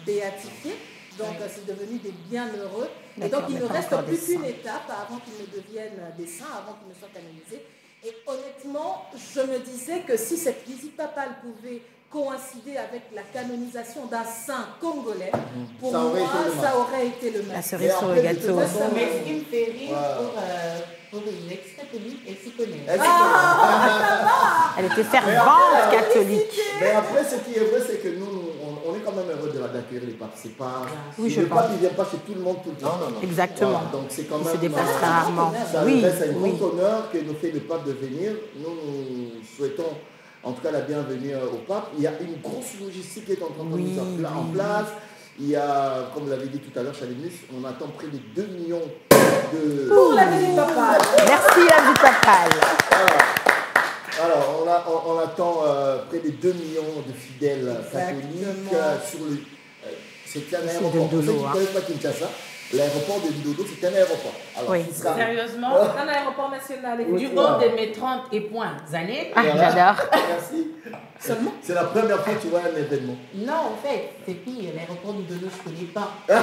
béatifiés. Donc, c'est devenu des bienheureux. Et donc, il ne reste plus qu'une étape avant qu'ils ne deviennent des saints, avant qu'ils ne soient canonisés. Et honnêtement, je me disais que si cette visite papale pouvait coïncider avec la canonisation d'un saint congolais, pour moi, ça aurait été le même. La cerise sur le gâteau. Mais ce qui me fait rire pour une ex-catholique, elle s'y connaît. Elle était fervente catholique. Mais après, ce qui est vrai, c'est que nous, on est quand même heureux d'accueillir les papes. C'est pas... le pape, il ne vient pas chez tout le monde tout le temps. Non. Exactement. Voilà, donc c'est quand même... Il se déplace très rarement. Ça reste un grand honneur que nous fait le pape de venir. Nous souhaitons en tout cas la bienvenue au pape. Il y a une grosse logistique qui est en train de mise en place. Il y a, comme l'avait dit tout à l'heure, Chalimus, on attend près de 2 millions de... Pour la visite papale. Merci la visite papale. Alors, on attend près de 2 millions de fidèles catholiques sur le... C'est un aéroport. Pour ceux qui ne connaissent pas Kinshasa, l'aéroport de Ndodo, c'est un aéroport. Alors, sérieusement, un aéroport national. Du haut de mes 30 et points années. J'adore. Merci. Seulement. C'est la première fois que tu vois un événement. Non, en fait, c'est pire. L'aéroport de Ndodo, je ne connais pas. Je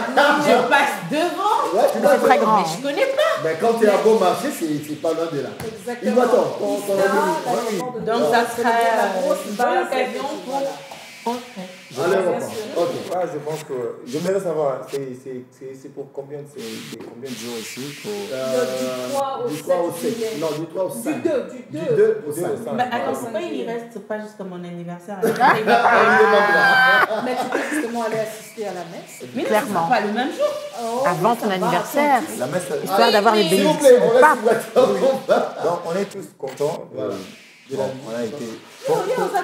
passe devant. Ouais, c'est très grand. Mais je ne connais pas. Mais quand tu es à bon marché, c'est pas loin de là. Exactement. Il va Donc, ça serait une bonne occasion pour... À l'aéroport. Je pense que... J'aimerais savoir, c'est pour combien de jours ici du 3 au 7 juillet. Non, du 3 au 5. Du 2 au 5. Mais attends, pourquoi il n'y reste pas jusqu'à mon anniversaire? Mais tu peux justement aller assister à la messe. Mais clairement. Pas le même jour. Avant ton anniversaire. La messe... Histoire d'avoir les bénédictions du pape. Donc, on est tous contents. On a été...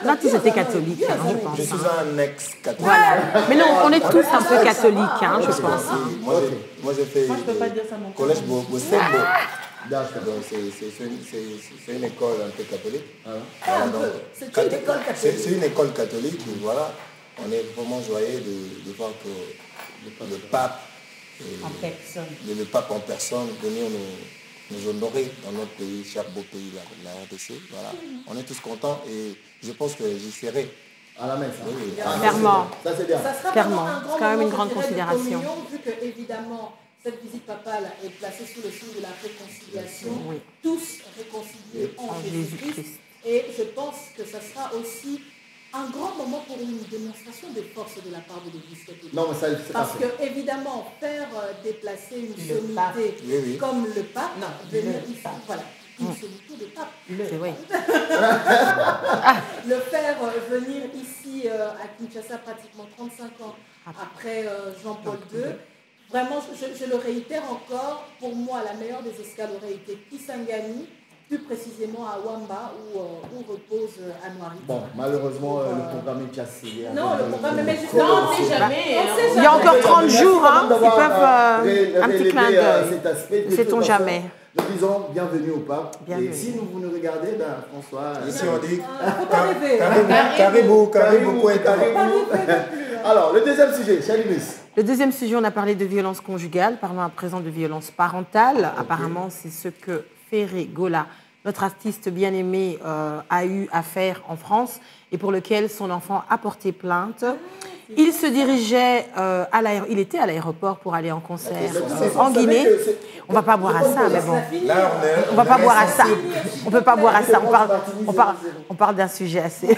Là, tous étaient catholiques, je pense. Je suis un ex-catholique. Voilà. Mais non, on est tous un peu catholiques, je pense. Moi, j'ai fait collège Bosembo. Donc, c'est une école un peu catholique. C'est une école catholique. Voilà. On est vraiment joyeux de voir que le pape en personne venir nous honorer dans notre pays, cher beau pays, la RDC. Voilà. On est tous contents et je pense que j'y serai. À la messe. Oui. Clairement. Ça, c'est bien. Ça sera clairement. C'est quand même une grande considération. Vu que, évidemment, cette visite papale est placée sous le signe de la réconciliation. Oui. Tous réconciliés en Jésus-Christ. Et je pense que ça sera aussi un grand moment pour une démonstration de force de la part de l'Église catholique. Non, mais ça, parce que, évidemment, faire déplacer une sommité comme le pape, venir ici, voilà, une sommité de pape. Le faire venir ici à Kinshasa pratiquement 35 ans après Jean-Paul II, vraiment, je le réitère encore, pour moi, la meilleure des escales aurait été Kisangani, plus précisément à Wamba, où repose Anouarit. Bon, malheureusement, le programme est cassé. Non, le programme est juste... Non, on ne sait jamais. Il y a encore 30 jours, ils peuvent un petit clin d'œil. Ne sait-on jamais. Nous disons bienvenue au pape. Et si vous nous regardez, François... Ici, on dit... Caribou. Alors, le deuxième sujet, Chalimus. Le deuxième sujet, on a parlé de violence conjugale. Parlons à présent de violence parentale. Apparemment, c'est ce que Ferré Gola, notre artiste bien-aimé, a eu à faire en France et pour lequel son enfant a porté plainte. Il se dirigeait il était à l'aéroport pour aller en concert en Guinée. On ne va pas boire à ça, mais bon. On ne va pas boire à ça. On ne peut pas boire à ça. On parle d'un sujet assez...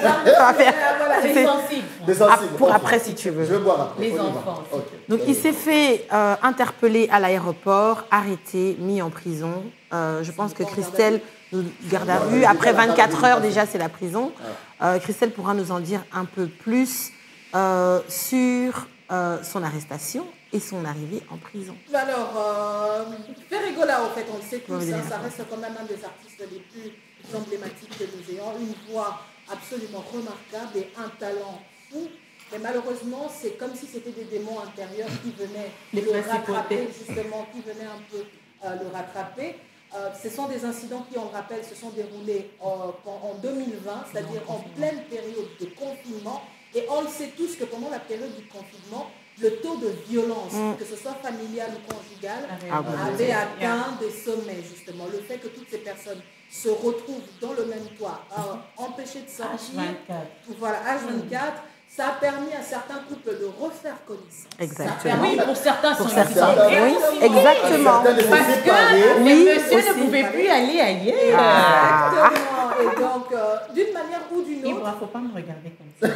Pour après, si tu veux. Je vais boire après. Les enfants. Donc, il s'est fait interpeller à l'aéroport, arrêté, mis en prison. Je pense que Christelle nous garde à vue. Après 24 heures, déjà, c'est la prison. Christelle pourra nous en dire un peu plus sur son arrestation et son arrivée en prison. Alors, Ferregola, en fait, on le sait tous, ça reste quand même un des artistes les plus emblématiques que nous ayons. Une voix absolument remarquable et un talent fou. Mais malheureusement, c'est comme si c'était des démons intérieurs qui venaient le rattraper, justement, qui venaient un peu le rattraper. Ce sont des incidents qui, on le rappelle, se sont déroulés en 2020, c'est-à-dire en pleine période de confinement. Et on le sait tous que pendant la période du confinement, le taux de violence, que ce soit familial ou conjugal, avait atteint des sommets, justement. Le fait que toutes ces personnes se retrouvent dans le même toit, empêchées de sortir, voilà, H24, ça a permis à certains couples de refaire connaissance. Exactement. Oui, pour certains, oui, exactement. Parce que les messieurs ne pouvaient plus aller ailleurs. Exactement. Et donc, d'une manière ou d'une autre... Il ne faut pas me regarder comme ça.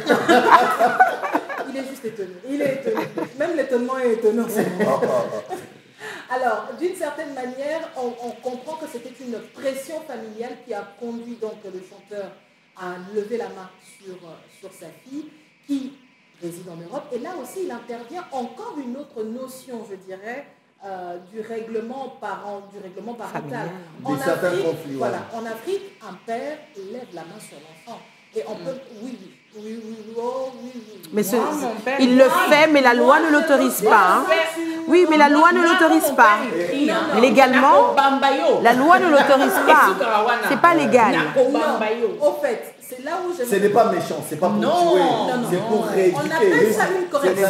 Il est juste étonné. Il est étonné. Même l'étonnement est étonnant. Alors, d'une certaine manière, on comprend que c'était une pression familiale qui a conduit donc le chanteur à lever la main sur sa fille, qui réside en Europe. Et là aussi, il intervient encore une autre notion, je dirais, du règlement parental. En Afrique, un père lève la main sur l'enfant. Et on peut... Oui. Mais il le fait, mais la loi ne l'autorise pas. Hein. Oui, mais la loi ne l'autorise pas. Légalement, la loi ne l'autorise pas. C'est pas légal. Au fait, c'est là où je... Ce n'est pas méchant, c'est pas pour tuer, c'est pour rééduquer. On appelle ça une correction.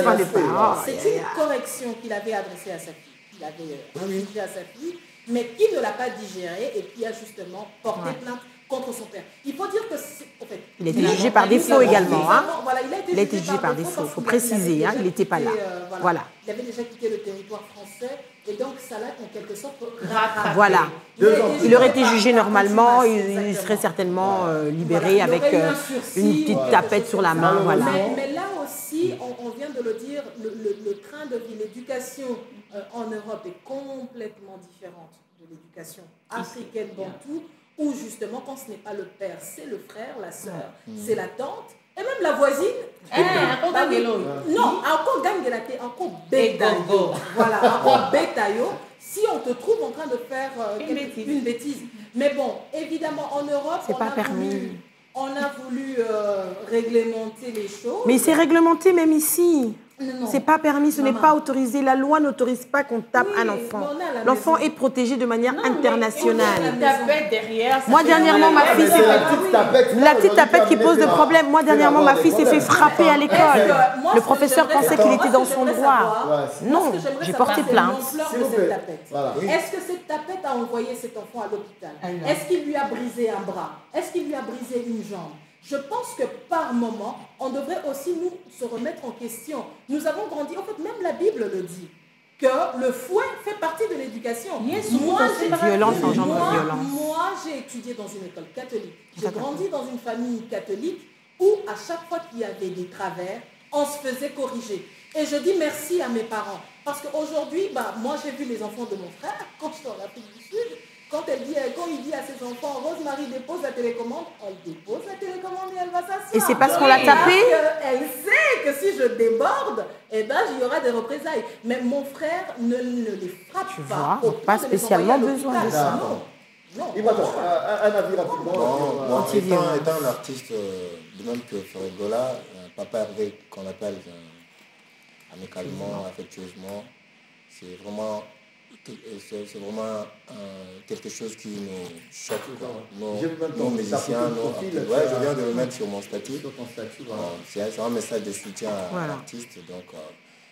C'est une correction qu'il avait adressée à sa fille. Il avait adressée à sa fille, mais qui ne l'a pas digérée et qui a justement porté plainte contre son père. Il faut dire que, en fait, il a été jugé par défaut également. Hein. Voilà, il a été jugé par défaut. Il faut préciser, il n'était pas là. Voilà. Il avait déjà quitté le territoire français et donc ça l'a en quelque sorte rattrapé. Voilà. Il aurait été jugé normalement, il serait certainement libéré avec une petite tapette sur la main. Voilà. Mais là aussi, on vient de le dire, le train de vie, l'éducation en Europe est complètement différente de l'éducation africaine bantoue. Ou justement, quand ce n'est pas le père, c'est le frère, la sœur, c'est la tante, et même la voisine. Non, encore gangelate, encore bétayo. Voilà, encore bétayo. Si on te trouve en train de faire une bêtise. Mais bon, évidemment, en Europe, c'est pas permis. On a voulu réglementer les choses. Mais c'est réglementé même ici. C'est pas permis, ce n'est pas autorisé. La loi n'autorise pas qu'on tape un enfant. L'enfant est protégé de manière internationale. Moi, dernièrement, ma fille s'est fait... La petite tapette qui pose de problème. Moi, dernièrement, ma fille s'est fait frapper à l'école. Le professeur pensait qu'il était dans son droit. Non, j'ai porté plainte. Est-ce que cette tapette a envoyé cet enfant à l'hôpital? Est-ce qu'il lui a brisé un bras? Est-ce qu'il lui a brisé une jambe? Je pense que par moment, on devrait aussi nous se remettre en question. Nous avons grandi, en fait même la Bible le dit, que le fouet fait partie de l'éducation. Violence engendre violence. Moi, j'ai étudié dans une école catholique. J'ai grandi dans une famille catholique où à chaque fois qu'il y avait des travers, on se faisait corriger. Et je dis merci à mes parents. Parce qu'aujourd'hui, moi j'ai vu les enfants de mon frère, quand je suis en Afrique du Sud, quand il dit à ses enfants, Rosemary dépose la télécommande, elle dépose la télécommande et elle va s'asseoir. Et c'est parce qu'on l'a tapé. Elle sait que si je déborde, il y aura des représailles. Mais mon frère ne les frappe pas. Pas spécialement besoin de ça. Non. Il va un avis rapidement. Étant un artiste, de même que Ferregola, Papa Hervé, qu'on appelle amicalement, affectueusement, c'est vraiment quelque chose qui nous choque. Nos musiciens, je viens de le mettre sur mon statut. C'est un message de soutien à l'artiste. Donc,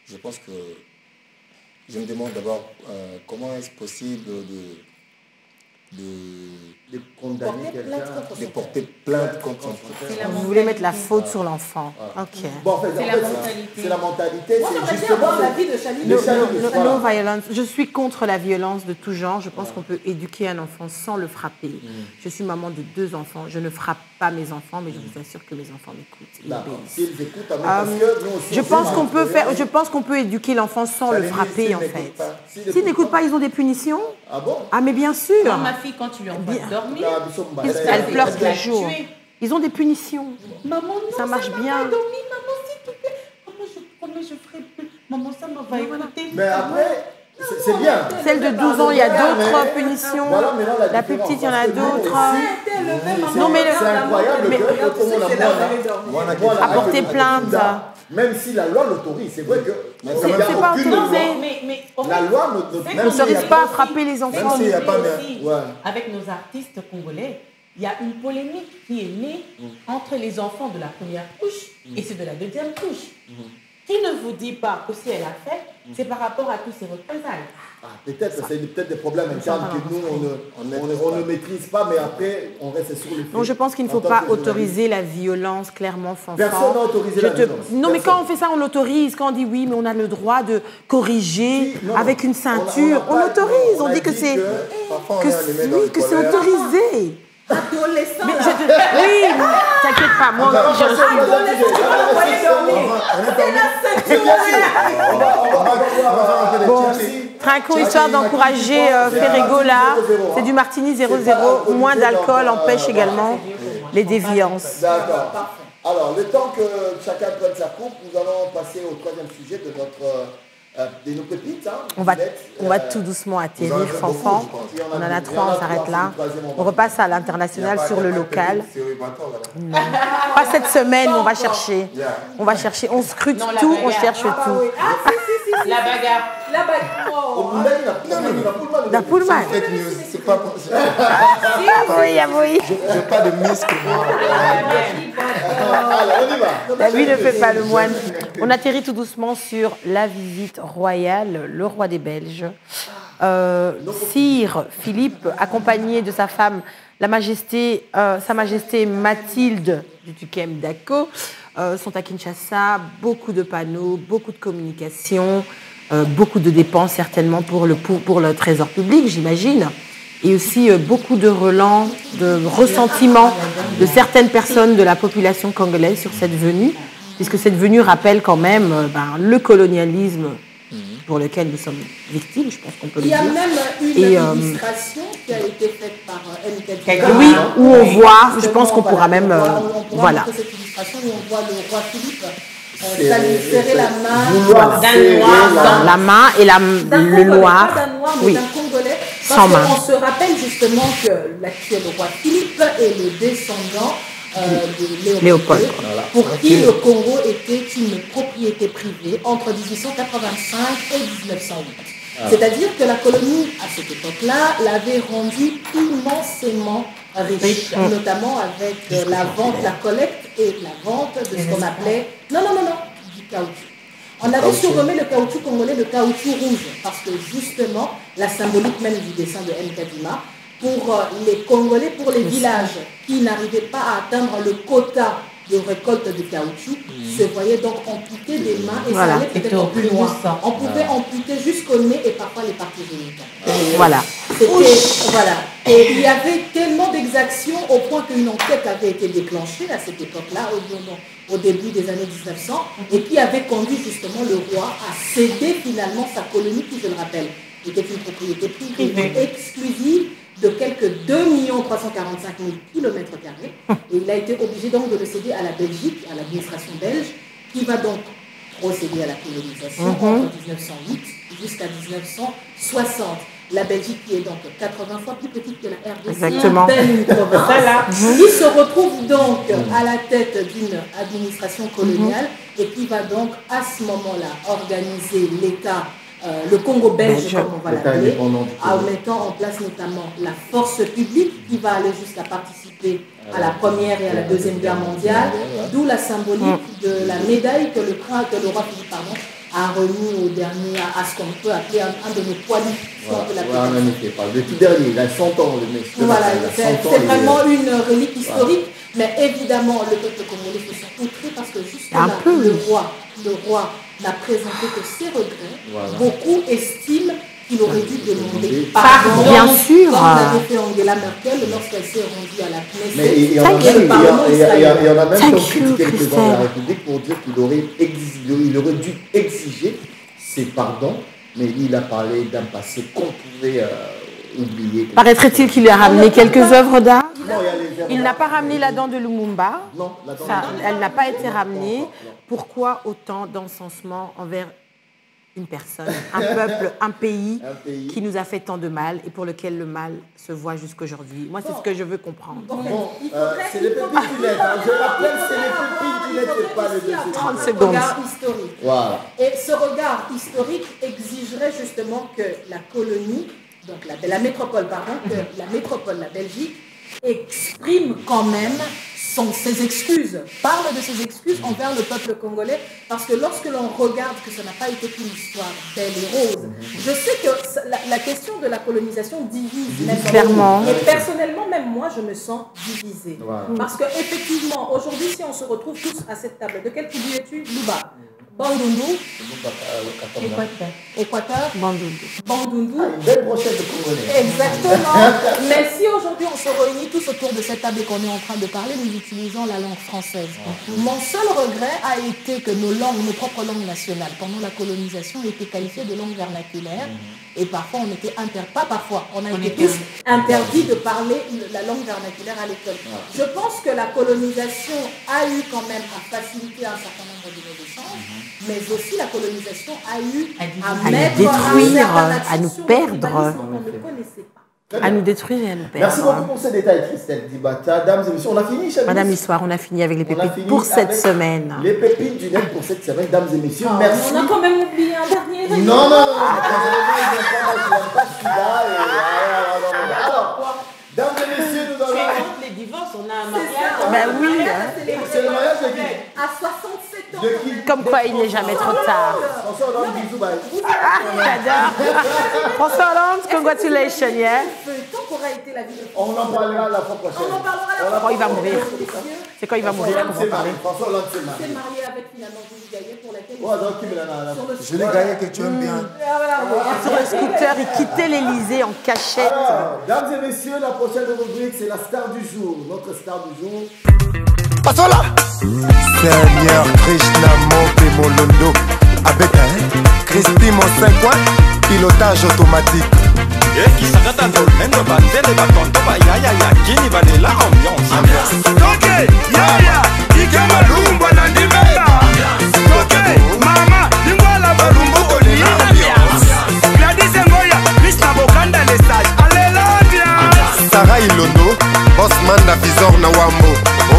je pense que je me demande d'abord comment est-ce possible de porter plainte contre son frère. Vous voulez mettre la faute sur l'enfant. Ok. Bon, en fait, c'est la mentalité. C'est justement la vie de Chaline. No violence. Je suis contre la violence de tout genre. Je pense qu'on peut éduquer un enfant sans le frapper. Je suis maman de 2 enfants. Je ne frappe pas mes enfants, mais je vous assure que mes enfants m'écoutent. Je pense qu'on peut éduquer l'enfant sans le frapper, en fait. S'ils n'écoutent pas, ils ont des punitions. Ah bon? Ah, mais bien sûr. Quand ma fille, quand tu lui envoies dormir, elle pleure tous les jours. Ils ont des punitions. Maman, non, ça marche bien. Maman, s'il te plaît. Maman, je promets, je ferai plus. Maman, ça va écouter. Mais après, c'est bien. Celle de 12 ans, il y a d'autres punitions. Voilà, la plus petite, il y en a d'autres. Non, mais c'est incroyable que tout le monde a apporter plainte. Même si la loi l'autorise, c'est vrai que c'est pas autorisé. Mais la loi n'autorise pas à frapper les enfants. Avec nos artistes congolais, il y a une polémique qui est née entre les enfants de la première couche et ceux de la deuxième couche. Qui ne vous dit pas que si elle a fait, c'est par rapport à tous ces représailles. Peut-être, c'est peut-être des problèmes internes que nous, on ne maîtrise pas, mais après, on reste sur le fait. Donc je pense qu'il ne faut pas autoriser la violence, clairement, Fanfan. Personne n'a autorisé la violence. Non, mais quand on fait ça, on l'autorise. Quand on dit oui, mais on a le droit de corriger avec une ceinture, on l'autorise. On dit que c'est autorisé. Adolescent. Oui, t'inquiète pas, moi aussi j'ai reçu. Bon, Trinco, histoire d'encourager Ferrego là, c'est du Martini 00, moins d'alcool empêche également les déviances. D'accord. Alors, le temps que chacun prenne sa coupe, nous allons passer au 3e sujet de de nos pépites. On va tout doucement atterrir, Fanfan. On en a 3, on s'arrête là. On repasse à l'international sur le local. Non. Pas cette semaine, on va chercher. On scrute tout, on cherche tout. La bagarre. La Pullman. C'est pas oui. Je n'ai pas de muscle. David ne fait pas le moine. On atterrit tout doucement sur la visite royale, le roi des Belges. Sire Philippe, accompagné de sa femme, Sa Majesté Mathilde du Duquesne d'Aco, sont à Kinshasa. Beaucoup de panneaux, beaucoup de communication, beaucoup de dépenses certainement pour le trésor public, j'imagine. Et aussi beaucoup de relents, de ressentiments de certaines personnes de la population congolaise sur cette venue, puisque cette venue rappelle quand même le colonialisme pour lequel nous sommes victimes, je pense qu'on peut le dire. Il y a même une illustration qui a été faite par MKD. Oui, où on voit, je pense qu'on pourra même... voilà. Cette illustration où on voit le roi Philippe serrer la main d'un noir, la main et le noir, oui, d'un Congolais. Parce qu'on se rappelle justement que l'actuel roi Philippe est le descendant de Léopold, pour qui le Congo était une propriété privée entre 1885 et 1908. C'est-à-dire que la colonie, à cette époque-là, l'avait rendu immensément riche, notamment avec la vente, la collecte et la vente de ce qu'on appelait, du caoutchouc. On avait surnommé le caoutchouc congolais le caoutchouc rouge, parce que justement, la symbolique même du dessin de M. Kadima, pour les Congolais, pour les villages qui n'arrivaient pas à atteindre le quota de récolte de caoutchouc, se voyaient donc amputer des mains et ça allait peut-être plus loin. On pouvait amputer jusqu'au nez et parfois les parties génitales. Voilà. Et il y avait tellement d'exactions au point qu'une enquête avait été déclenchée à cette époque-là, au début des années 1900, et qui avait conduit justement le roi à céder finalement sa colonie, qui, je le rappelle, était une propriété privée exclusive de quelques 2 345 000 km². Et il a été obligé donc de le céder à la Belgique, à l'administration belge, qui va donc procéder à la colonisation entre 1908 jusqu'à 1960. La Belgique qui est donc 80 fois plus petite que la RDC. Exactement. Qui se retrouve donc à la tête d'une administration coloniale et qui va donc à ce moment-là organiser l'État, le Congo belge, comme on va l'appeler, en mettant en place notamment la force publique qui va aller jusqu'à participer à la Première et à la Deuxième Guerre mondiale, d'où la symbolique de la médaille que le roi Philippe a remis au dernier, à ce qu'on peut appeler un de nos poilus. Le tout dernier, il a 100 ans, le mec. Voilà, c'est vraiment une relique historique Mais évidemment, le peuple congolais se sent outré parce que justement, le roi n'a présenté que ses regrets. Voilà. Beaucoup estiment qu'il aurait dû demander pardon. Bien sûr. Comme l'avait fait Angela Merkel lorsqu'elle s'est rendue à la Knesset. Mais il y en a même qui ont critiqué le président de la République pour dire qu'il aurait dû exiger ses pardons, mais il a parlé d'un passé qu'on pouvait oublier. Paraîtrait-il qu'il a ramené quelques œuvres d'art? Il n'a pas ramené la dent de Lumumba. Non, elle n'a pas été ramenée. Pourquoi autant d'encensement envers une personne, un peuple, un pays qui nous a fait tant de mal et pour lequel le mal se voit jusqu'aujourd'hui? Moi, c'est ce que je veux comprendre. C'est les pépites du net. Je rappelle, c'est les pépites du net et pas le deuxième. 30 secondes. Regard historique. Voilà. Et ce regard historique exigerait justement que la colonie, donc la métropole, pardon, que la métropole, la Belgique, exprime quand même ses excuses, parle de ses excuses envers le peuple congolais, parce que lorsque l'on regarde que ça n'a pas été qu'une histoire belle et rose, je sais que la question de la colonisation divise, clairement. Et personnellement, même moi, je me sens divisée. Voilà. Parce qu'effectivement, aujourd'hui, si on se retrouve tous à cette table, de quel pays es-tu? Luba. Bandundu. Équateur. Bandundu. Une belle brochette de Congolais. Exactement. Mais si aujourd'hui on se réunit tous autour de cette table et qu'on est en train de parler, nous utilisons la langue française. Mon seul regret a été que nos propres langues nationales, pendant la colonisation, étaient qualifiées de langues vernaculaires. Et parfois on était on a été tous interdits de parler la langue vernaculaire à l'école. Je pense que la colonisation a eu quand même à faciliter un certain nombre de nos échanges. Mais aussi la colonisation a eu à nous détruire, à nous perdre, à nous détruire et à nous perdre. Merci beaucoup pour ces détails, Christelle Dibata. Dames et messieurs, on a fini, Chavis? Madame Histoire, on a fini avec les pépites pour cette semaine. Les pépites du net pour cette semaine, dames et messieurs. Merci. On a quand même oublié un dernier. Non. Alors, dames et messieurs, nous allons... Les divorces, on a un mariage. Ben oui. C'est le mariage de qui? À 67 ans. Comme quoi, il n'est jamais trop tard. François Hollande, bisous, bye. J'adore. François Hollande, congratulations, yeah. On en parlera la fois prochaine. On en parlera la fois prochaine. Il va mourir. C'est quand il va mourir qu'on va parler. François Hollande s'est marié. C'est marié avec finalement Julie Gaillet pour laquelle je l'ai gagné que tu aimes bien. Sur le scooter, il quittait l'Elysée en cachette. Alors, dames et messieurs, la prochaine rubrique, c'est la star du jour. Notre star du jour. Passons là. Seigneur Krishna Monte Molondo. Avec Christy mon 5 points, pilotage automatique. Qui s'arrête dans le même bâtiment, batonto, ya, qui n'y va de la ambiance. Ok, ya, Ike Malumba Nandimela. Ok, mama, Lingwala Balumbo Koli. Gladys Ngoya, Krishna Bokanda les sages. Allez l'ambiance. Sarah Ilondo, Bossman Navizor Nawambo.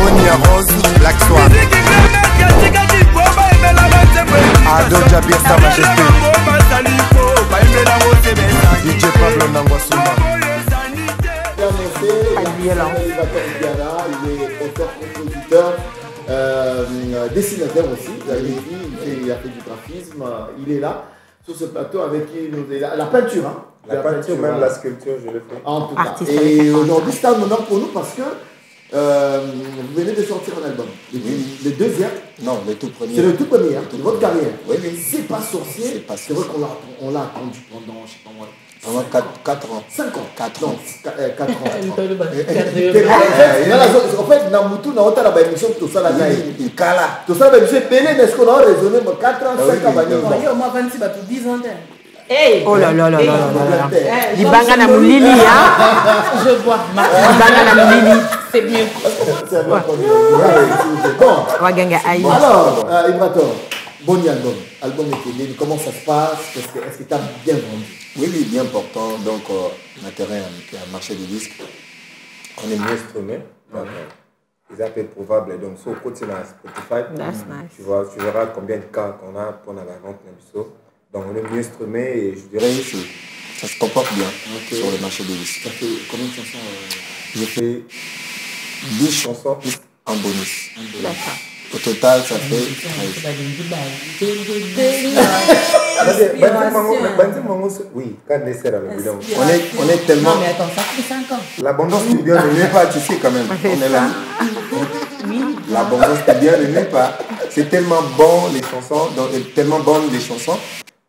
Onia Rose, Black Swan. Ado Jabir Sa Majesté. DJ Pablo Nangwasuma. Il est auteur-compositeur, dessinateur aussi. Il a fait du graphisme. Il est là sur ce plateau avec qui nous est là. La peinture, hein. La peinture, même la sculpture, je le fais. En tout cas. Et aujourd'hui, c'est un honneur pour nous parce que vous venez de sortir un album. Le deuxième? Non, le tout premier. C'est le tout premier de votre carrière. Oui. C'est pas sorcier. C'est vrai qu'on l'a attendu pendant, je sais pas moi. Pendant 4 ans. 5 ans. 4 ans. 4 ans. En fait, Namutu n'a pas la émission tout ça la taille. Il cala. Tout ça la émission Pelé, n'est-ce qu'on a raisonné 4 ans, 5 ans. Au moins 26, 10 ans. Hey. Oh là là là là là. Libanga na mulili, hein. Je bois. Libanga na mulili. C'est mieux. Bon. Alors, Ibrator, bon album. Album est comment ça se passe? Est-ce que tu as bien vendu? Oui, bien portant. Donc, on a terrain qui a un marché de disques. On est mieux streamé. Les appels probables. Donc, sur le côté de Spotify, tu verras combien de cas qu'on a pour la vente de donc on est mieux streamé et je dirais que ça se comporte bien sur le marché des disques. Ça fait combien de chansons J'ai fait 10 chansons en bonus. Au total, ça fait 13. Oui, quand on est tellement... Non mais attends, ça fait 5 ans. L'abondance du bien ne vient pas, tu sais quand même. On est là. L'abondance te vient de nulle part. C'est tellement bon les chansons, tellement bonnes les chansons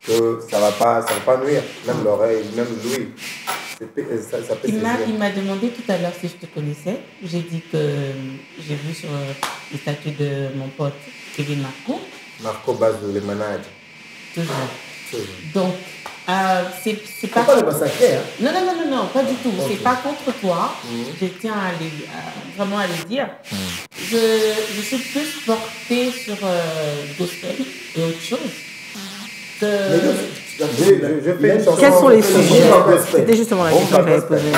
que ça va pas nuire. Même l'oreille, même l'ouïe. Il m'a demandé tout à l'heure si je te connaissais. J'ai dit que j'ai vu sur le statut de mon pote Kevin Marco. Marco base les managers. Toujours. Donc, c'est pas. Pas le massacrer, hein? Non, pas du tout. Okay. C'est pas contre toi. Je tiens vraiment à le dire. Je suis plus portée sur gospel et autre chose. Je fais une chanson. Quels sont les sujets? C'était justement la question que j'avais posée.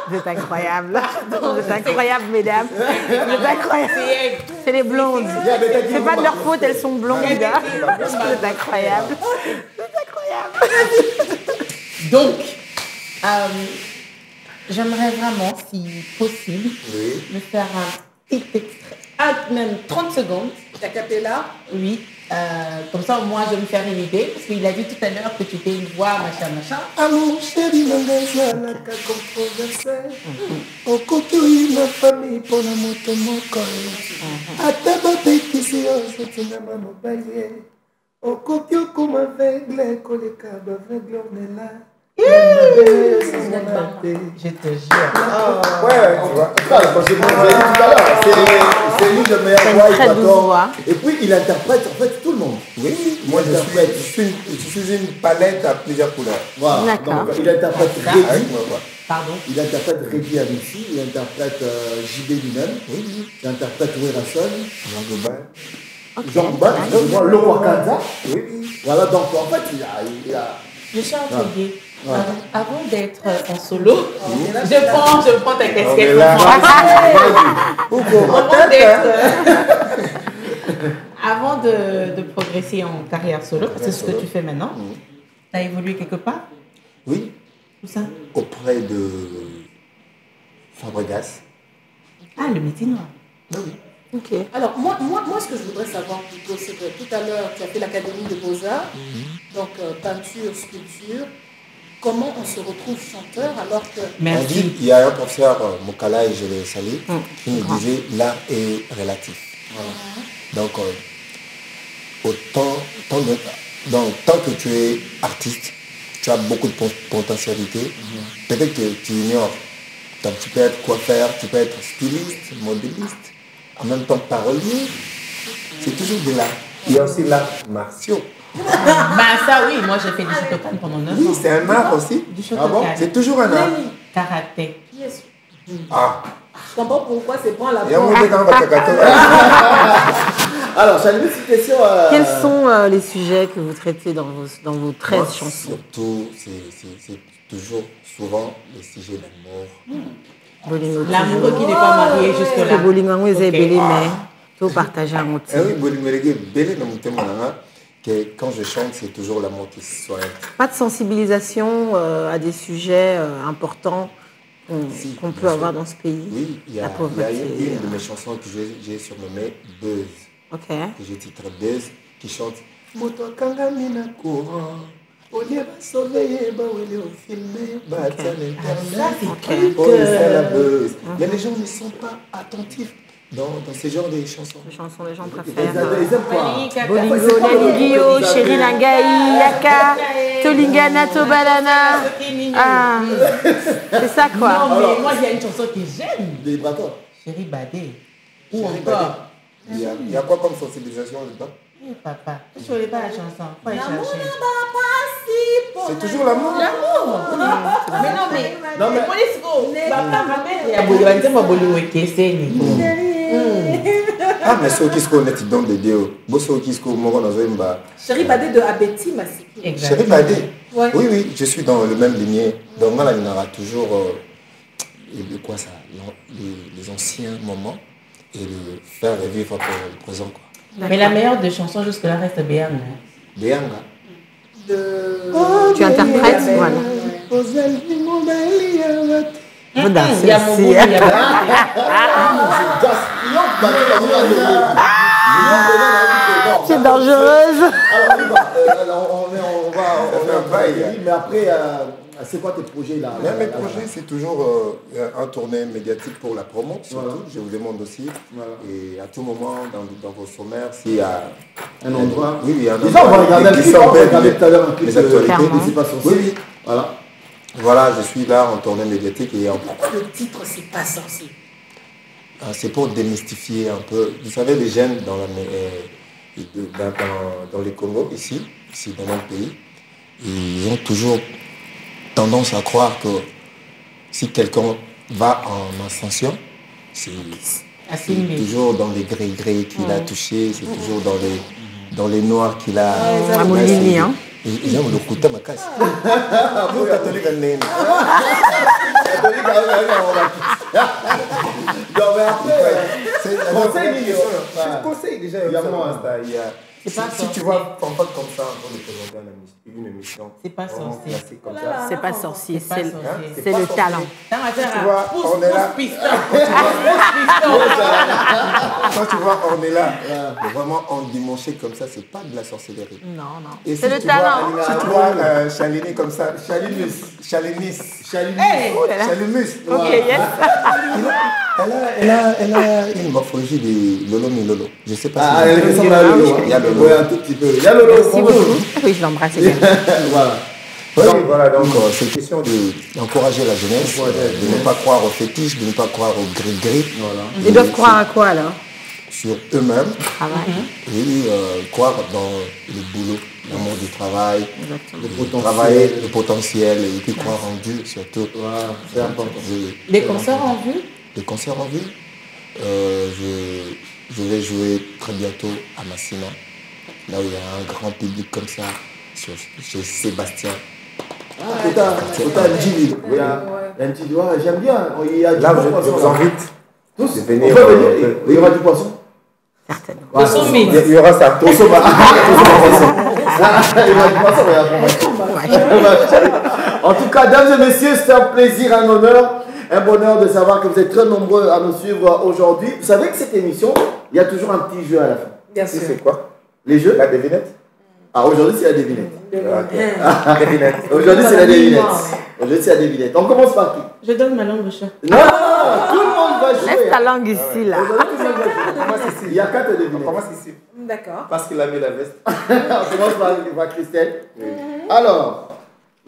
Vous êtes incroyable. Vous êtes incroyable, mesdames. Vous êtes incroyable. C'est les blondes. C'est pas de leur faute, elles sont blondes. Vous êtes incroyable. Vous êtes incroyable. Donc, j'aimerais vraiment, si possible, me faire un petit extrait, même 30 secondes. Ta capella? Oui. Comme ça, au moins, je vais me faire une idée. Parce qu'il a dit tout à l'heure que tu étais une voix, machin. Amour chéri, la controversée. Au côté de ma famille, pour la moto, mon corps. À ta beauté, qui s'y ose, tu n'as pas m'oublié. Au côté, comme aveugle, quand les câbles aveugles, on est là. Je te jure. Ouais, tu vois. C'est lui le meilleur voix. Et puis il interprète en fait tout le monde. Oui, moi je suis une palette à plusieurs couleurs. Voilà. Donc il interprète Reddy. Pardon. Il interprète Reddy Amici, il interprète JB lui-même. Il interprète Werason. Jean Goubal, le Wakanda. Voilà, donc en fait il a je suis intriguée. Avant d'être en solo, je prends ta casquette pour moi. Avant de progresser en carrière solo, c'est ce que tu fais maintenant, tu as évolué quelque part? Oui. Où ça? Auprès de Fabregas. Ah, le métier noir. Oui. Okay. Alors, moi, ce que je voudrais savoir plutôt, c'est que tout à l'heure, tu as fait l'Académie de Beaux-Arts, donc peinture, sculpture. Comment on se retrouve chanteur alors que... Merci. Il y a un professeur, Mokala, et je le salue, qui nous disait l'art est relatif. Donc, tant que tu es artiste, tu as beaucoup de potentialité. Peut-être que tu ignores. Donc, tu peux être coiffeur, tu peux être styliste, modéliste, en même temps parolier. C'est toujours de l'art. Il y a aussi l'art martiaux. Ça oui, moi j'ai fait du Shotokan pendant 9 ans. Oui, c'est un art aussi. Du Shotokan. C'est toujours un art. Karaté. Yes. Je comprends pourquoi c'est bon à la Alors, j'ai une petite question. Quels sont les sujets que vous traitez dans vos 13 chansons? Surtout, c'est toujours souvent les sujets d'amour. L'amoureux qui n'est pas marié jusque-là. Bolingo est belé, mais tout partager un motif. Oui, Bolingo est belé dans mon thème. Quand je chante, c'est toujours l'amour qui se soigne. Pas de sensibilisation à des sujets importants qu'on peut avoir dans ce pays. Oui, il y a une de mes chansons que j'ai surnommée Buzz. Ok. Que j'ai titré Buzz, qui chante Moto Kangamina courant. On y va sauver, on y va filmer, mais les gens ne sont pas attentifs dans ces genres de chansons. Les chansons, les gens préfèrent. Bolingo, Nalingio, Chéri Nangai, Yaka, Tolingana, Tobalana. Ah, c'est ça quoi. Non, mais moi il y a une chanson que j'aime. Des bâtons. Chéri Badé. Ou encore. Il y a quoi comme sensibilisation là-dedans? Papa, je ne connais pas la chanson. C'est toujours l'amour. L'amour. Mais non, mais. Papa, ma mère, il y a Bolingo qui est Ah, mais ceux qui se connaissent dans des dieux. Ceux qui se connaissent. Chéri Badé de Abeti Massiki. Chéri Badé. Oui, je suis dans le même lignée. Donc là, il y aura toujours les anciens moments et de faire revivre le présent. Quoi. Mais la meilleure des chansons jusque-là reste Béanga. Béanga. Tu interprètes, voilà. Vous dansez aussi. C'est dangereuse. Alors, on va mais après, c'est quoi tes projets là? Mes projets, c'est toujours un tournée médiatique pour la promo, surtout, je vous demande aussi. Et à tout moment, dans vos sommaires, s'il y a un endroit. Oui, il y a un endroit. On va regarder tout à l'heure un clip de C'est pas sorcier. Oui, voilà. Voilà, je suis là en tournée médiatique et en... Pourquoi le titre, c'est pas sorcier? C'est pour démystifier un peu. Vous savez, les jeunes dans les Congos, ici dans notre pays, ils ont toujours tendance à croire que si quelqu'un va en ascension, c'est toujours dans les gris qu'il a touché, c'est toujours dans les noirs qu'il a... Ils ont le couteau à casse. Nous, catholiques, non, mais après, conseil déjà. Si tu vois ton pote comme ça, en train de présenter une émission, c'est pas sorcier. C'est pas sorcier, c'est le talent. Tu vois, on est là. Quand tu vois, on est là. Vraiment, en dimanche comme ça, c'est pas de la sorcellerie. Non. C'est le talent. Si tu vois Chaliné comme ça, Chalimus. Ok, yes. Elle a une morphologie de Lolo Milolo. Je sais pas si elle ressemble à Lolo. Il y a Lolo. Oui, un tout petit peu. Il y a Lolo. Merci beaucoup. Oui, je l'embrasse également. Voilà, donc c'est question d'encourager la jeunesse, de ne pas croire aux fétiches, de ne pas croire au gris-gris. Ils doivent croire à quoi alors? Sur eux-mêmes. Et croire dans le boulot, l'amour du travail, le potentiel, et puis croire en Dieu surtout. C'est important. Les concerts en vue? Les concerts en vue, je vais jouer très bientôt à Massina, là où il y a un grand public comme ça, chez Sébastien. J'aime bien. Là, je vous invite. Tous venir. Il y aura du poisson. Certainement. Il y aura ça. En tout cas, dames et messieurs, c'est un plaisir, un honneur, un bonheur de savoir que vous êtes très nombreux à nous suivre aujourd'hui. Vous savez que cette émission, il y a toujours un petit jeu à la fin. Bien sûr. C'est quoi? Les jeux? La devinette? Aujourd'hui, c'est la devinette. Devinette. Aujourd'hui, c'est la devinette. Aujourd'hui, c'est la devinette. On commence par qui? Je donne ma langue au chat. Non, tout le monde va jouer. Laisse ta langue ici, là. Il y a 4 devinettes. On commence ici. D'accord. Parce qu'il a mis la veste. On commence par Christelle. Alors,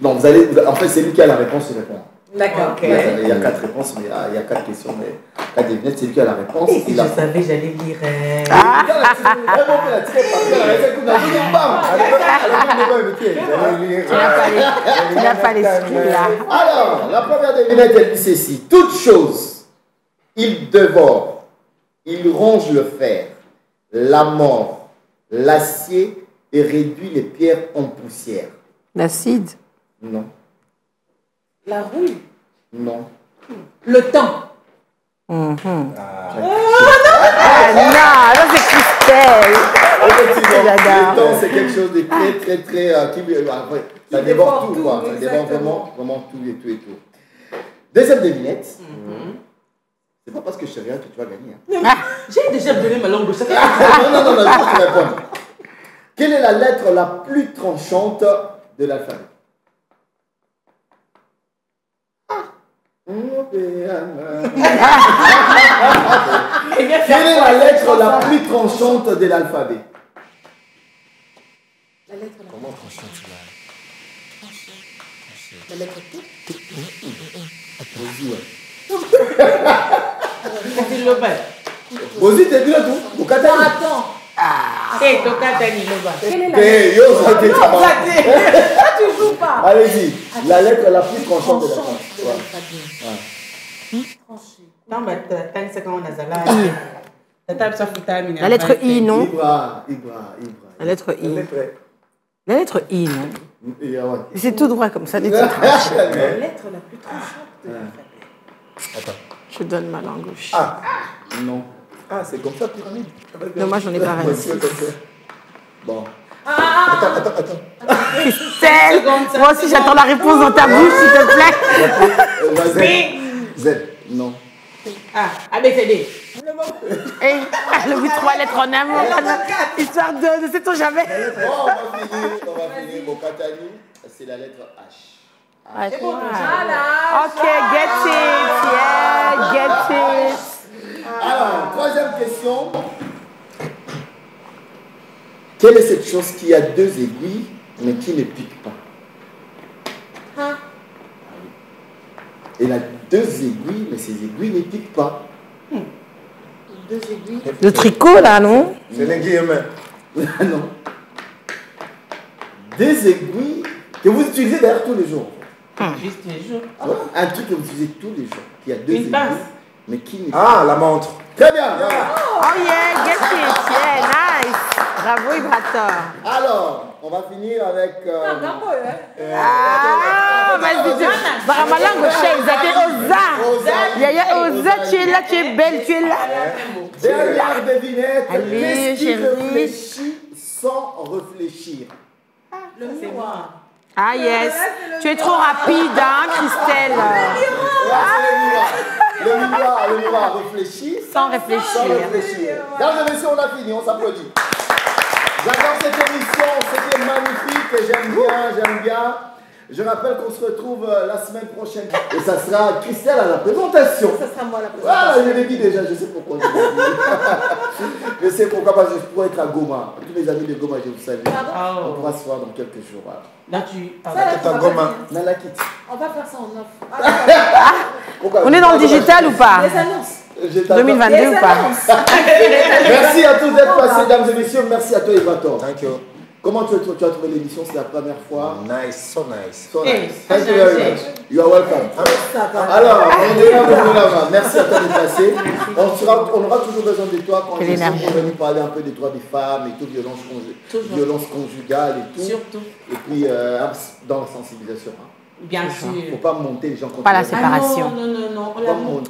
non, vous allez. En fait, c'est lui qui a la réponse, il répond. D'accord. Il y a 4 réponses, mais il y a 4 questions, mais 4 devinettes, c'est lui qui a la réponse. Si je savais, j'allais lire. Tu n'as pas l'esprit là. Alors, la première devinette, elle dit ceci. Toute chose, il dévore, il ronge le fer, la mort, l'acier et réduit les pierres en poussière. L'acide? Non. La rouille? Non. Le temps? Non, ça c'est Christelle. Le temps, c'est quelque chose de très, ça dévore tout, quoi. Ça dévore vraiment tout et tout. Deuxième devinette. C'est pas parce que je sais rien que tu vas gagner. J'ai déjà donné ma langue au chat. Non, je vais te répondre. Quelle est la lettre la plus tranchante de l'alphabet? Quelle est la lettre la plus tranchante de l'alphabet? La lettre la Comment tranchante La lettre T? Bosi, t'es bien tout. Attends. Hey, Tokatani Loba. Quelle est la lettre? Tu joues pas. Allez-y. La lettre la plus tranchante de l'alphabet. La lettre I, non? Ibra. La lettre I. La lettre I, non? C'est tout droit comme ça, des titres. La lettre la plus tranchante de l'alphabet. Attends. Je donne ma langue au chat. Ah, Non. ah c'est comme ça, pyramide. Non, moi j'en ai pas réussi. Bon. Attends. Christelle, moi aussi j'attends la réponse dans ta bouche, s'il te plaît. Z. Non. Ah, ABCD. Et le bout de 3 lettres en amour, histoire de ne sait-on jamais. On va finir. Bokatani, c'est la lettre H. C'est bon, ok, get it, get it. Alors, troisième question. Quelle est cette chose qui a 2 aiguilles, mais qui ne pique pas? Elle a 2 aiguilles, mais ces aiguilles ne piquent pas. 2 aiguilles. De tricot, là, non? C'est l'aiguille humaine. Non. 2 aiguilles que vous utilisez d'ailleurs tous les jours. Juste tous les jours. Ouais, un truc que vous utilisez tous les jours, qui a 2 aiguilles, mais qui ne... Ah, la montre. Très bien. Oh yeah, get it, yeah, nice. Bravo, Ibrator. Alors, on va finir avec... Vas-y, Baramalango, Cheikh, Zate Oza. Yaya Oza, tu es là, tu es belle, tu es là. Dernière devinette. Allez, Qu'est-ce qui chérie. réfléchit sans réfléchir? Le miroir. Ah yes, tu es trop rapide, hein, Christelle. Le miroir réfléchit Sans réfléchir. Dans l'émission, on a fini, on s'applaudit. J'adore cette émission, c'était magnifique, j'aime bien. Je rappelle qu'on se retrouve la semaine prochaine. Et ça sera Christelle à la présentation. Ça sera moi la présentation. Voilà, je l'ai dit déjà, je sais pourquoi. Je sais pourquoi, parce que je pourrais être à Goma. Tous mes amis de Goma, je vous salue. On pourra se voir dans quelques jours. Voilà. Là, tu... Goma. Nalakit. On va faire ça en off. On est dans le digital ou pas? Les annonces. 2022 ou pas? Merci à tous d'être passés, mesdames et messieurs. Merci à toi, Ivator. Thank you. Comment tu as trouvé l'émission? C'est la première fois. Nice, so nice. So nice. Thank you very much. You are welcome. Alors, on est là pour la. Merci à toi d'être passé. On aura toujours besoin de toi quand on va nous parler un peu des droits des femmes et tout, violence conjugale et tout. Surtout. Et puis, dans la sensibilisation. Bien sûr. Il ne faut pas monter les gens contre Pas la les séparation. Non.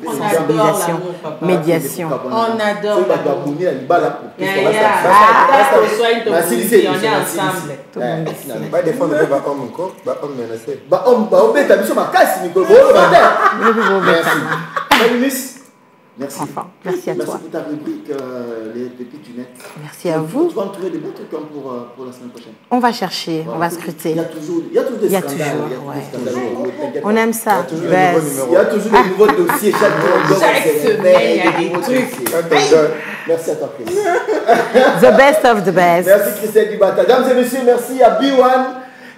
Sensibilisation, médiation. On adore l'amour. On est ensemble. Pas défendre le homme encore, homme menacé. Merci. Merci. Enfin, merci à toi. Merci pour ta rubrique, les pépites du net. Merci à vous. Tu vas en trouver des bons trucs pour la semaine prochaine. On va chercher, on va scruter. Il y a toujours des scandales. On aime ça. Il y a toujours des nouveaux dossiers. Chaque semaine, il y a des trucs. Merci à toi, Chris. The best of the best. Merci, Christelle Dubata. Mesdames et messieurs, merci à B1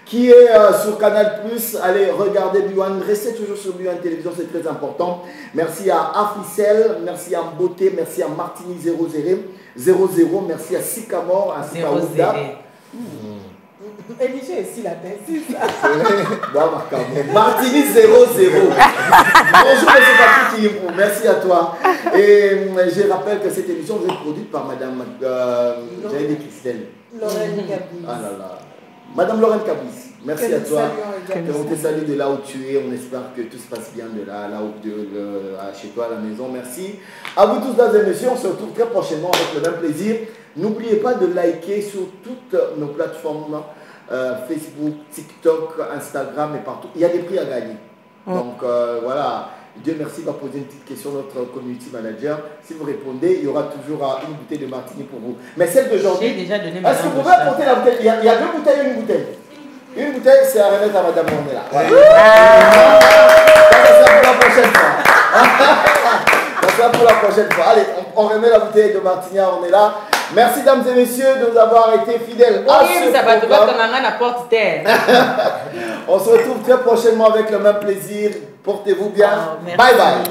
qui est sur Canal+. Allez, regardez B1. Restez toujours sur B1 Télévision, c'est très important. Merci à Africell, merci à Mboté, merci à Martini 00, merci à Sycamore, à Sycamore. Émission ici, la tête. Martini 00. Bonjour, M. Patrick Kimou, merci à toi. Et je rappelle que cette émission vous est produite par Madame j'allais dire Christelle. Lorraine Cabis. Ah là là. Madame Lorraine Cabis, merci à toi. On te salue de là où tu es. On espère que tout se passe bien de là où chez toi à la maison. Merci. À vous tous, mesdames et messieurs. On se retrouve très prochainement avec le même plaisir. N'oubliez pas de liker sur toutes nos plateformes Facebook, TikTok, Instagram et partout. Il y a des prix à gagner. Donc voilà. Dieu merci, va poser une petite question à notre community manager. Si vous répondez, il y aura toujours une bouteille de martini pour vous. Mais celle d'aujourd'hui, est-ce que vous pouvez apporter la bouteille? Il y a 2 bouteilles et une bouteille. Une bouteille, c'est à remettre à Madame Mondela. Voilà. Ça sera pour la prochaine fois. Ça sera pour la prochaine fois. Allez, on remet la bouteille de martini à Ornella. Merci, dames et messieurs, de nous avoir été fidèles à ce programme. On se retrouve très prochainement avec le même plaisir. Portez-vous bien. Bye bye.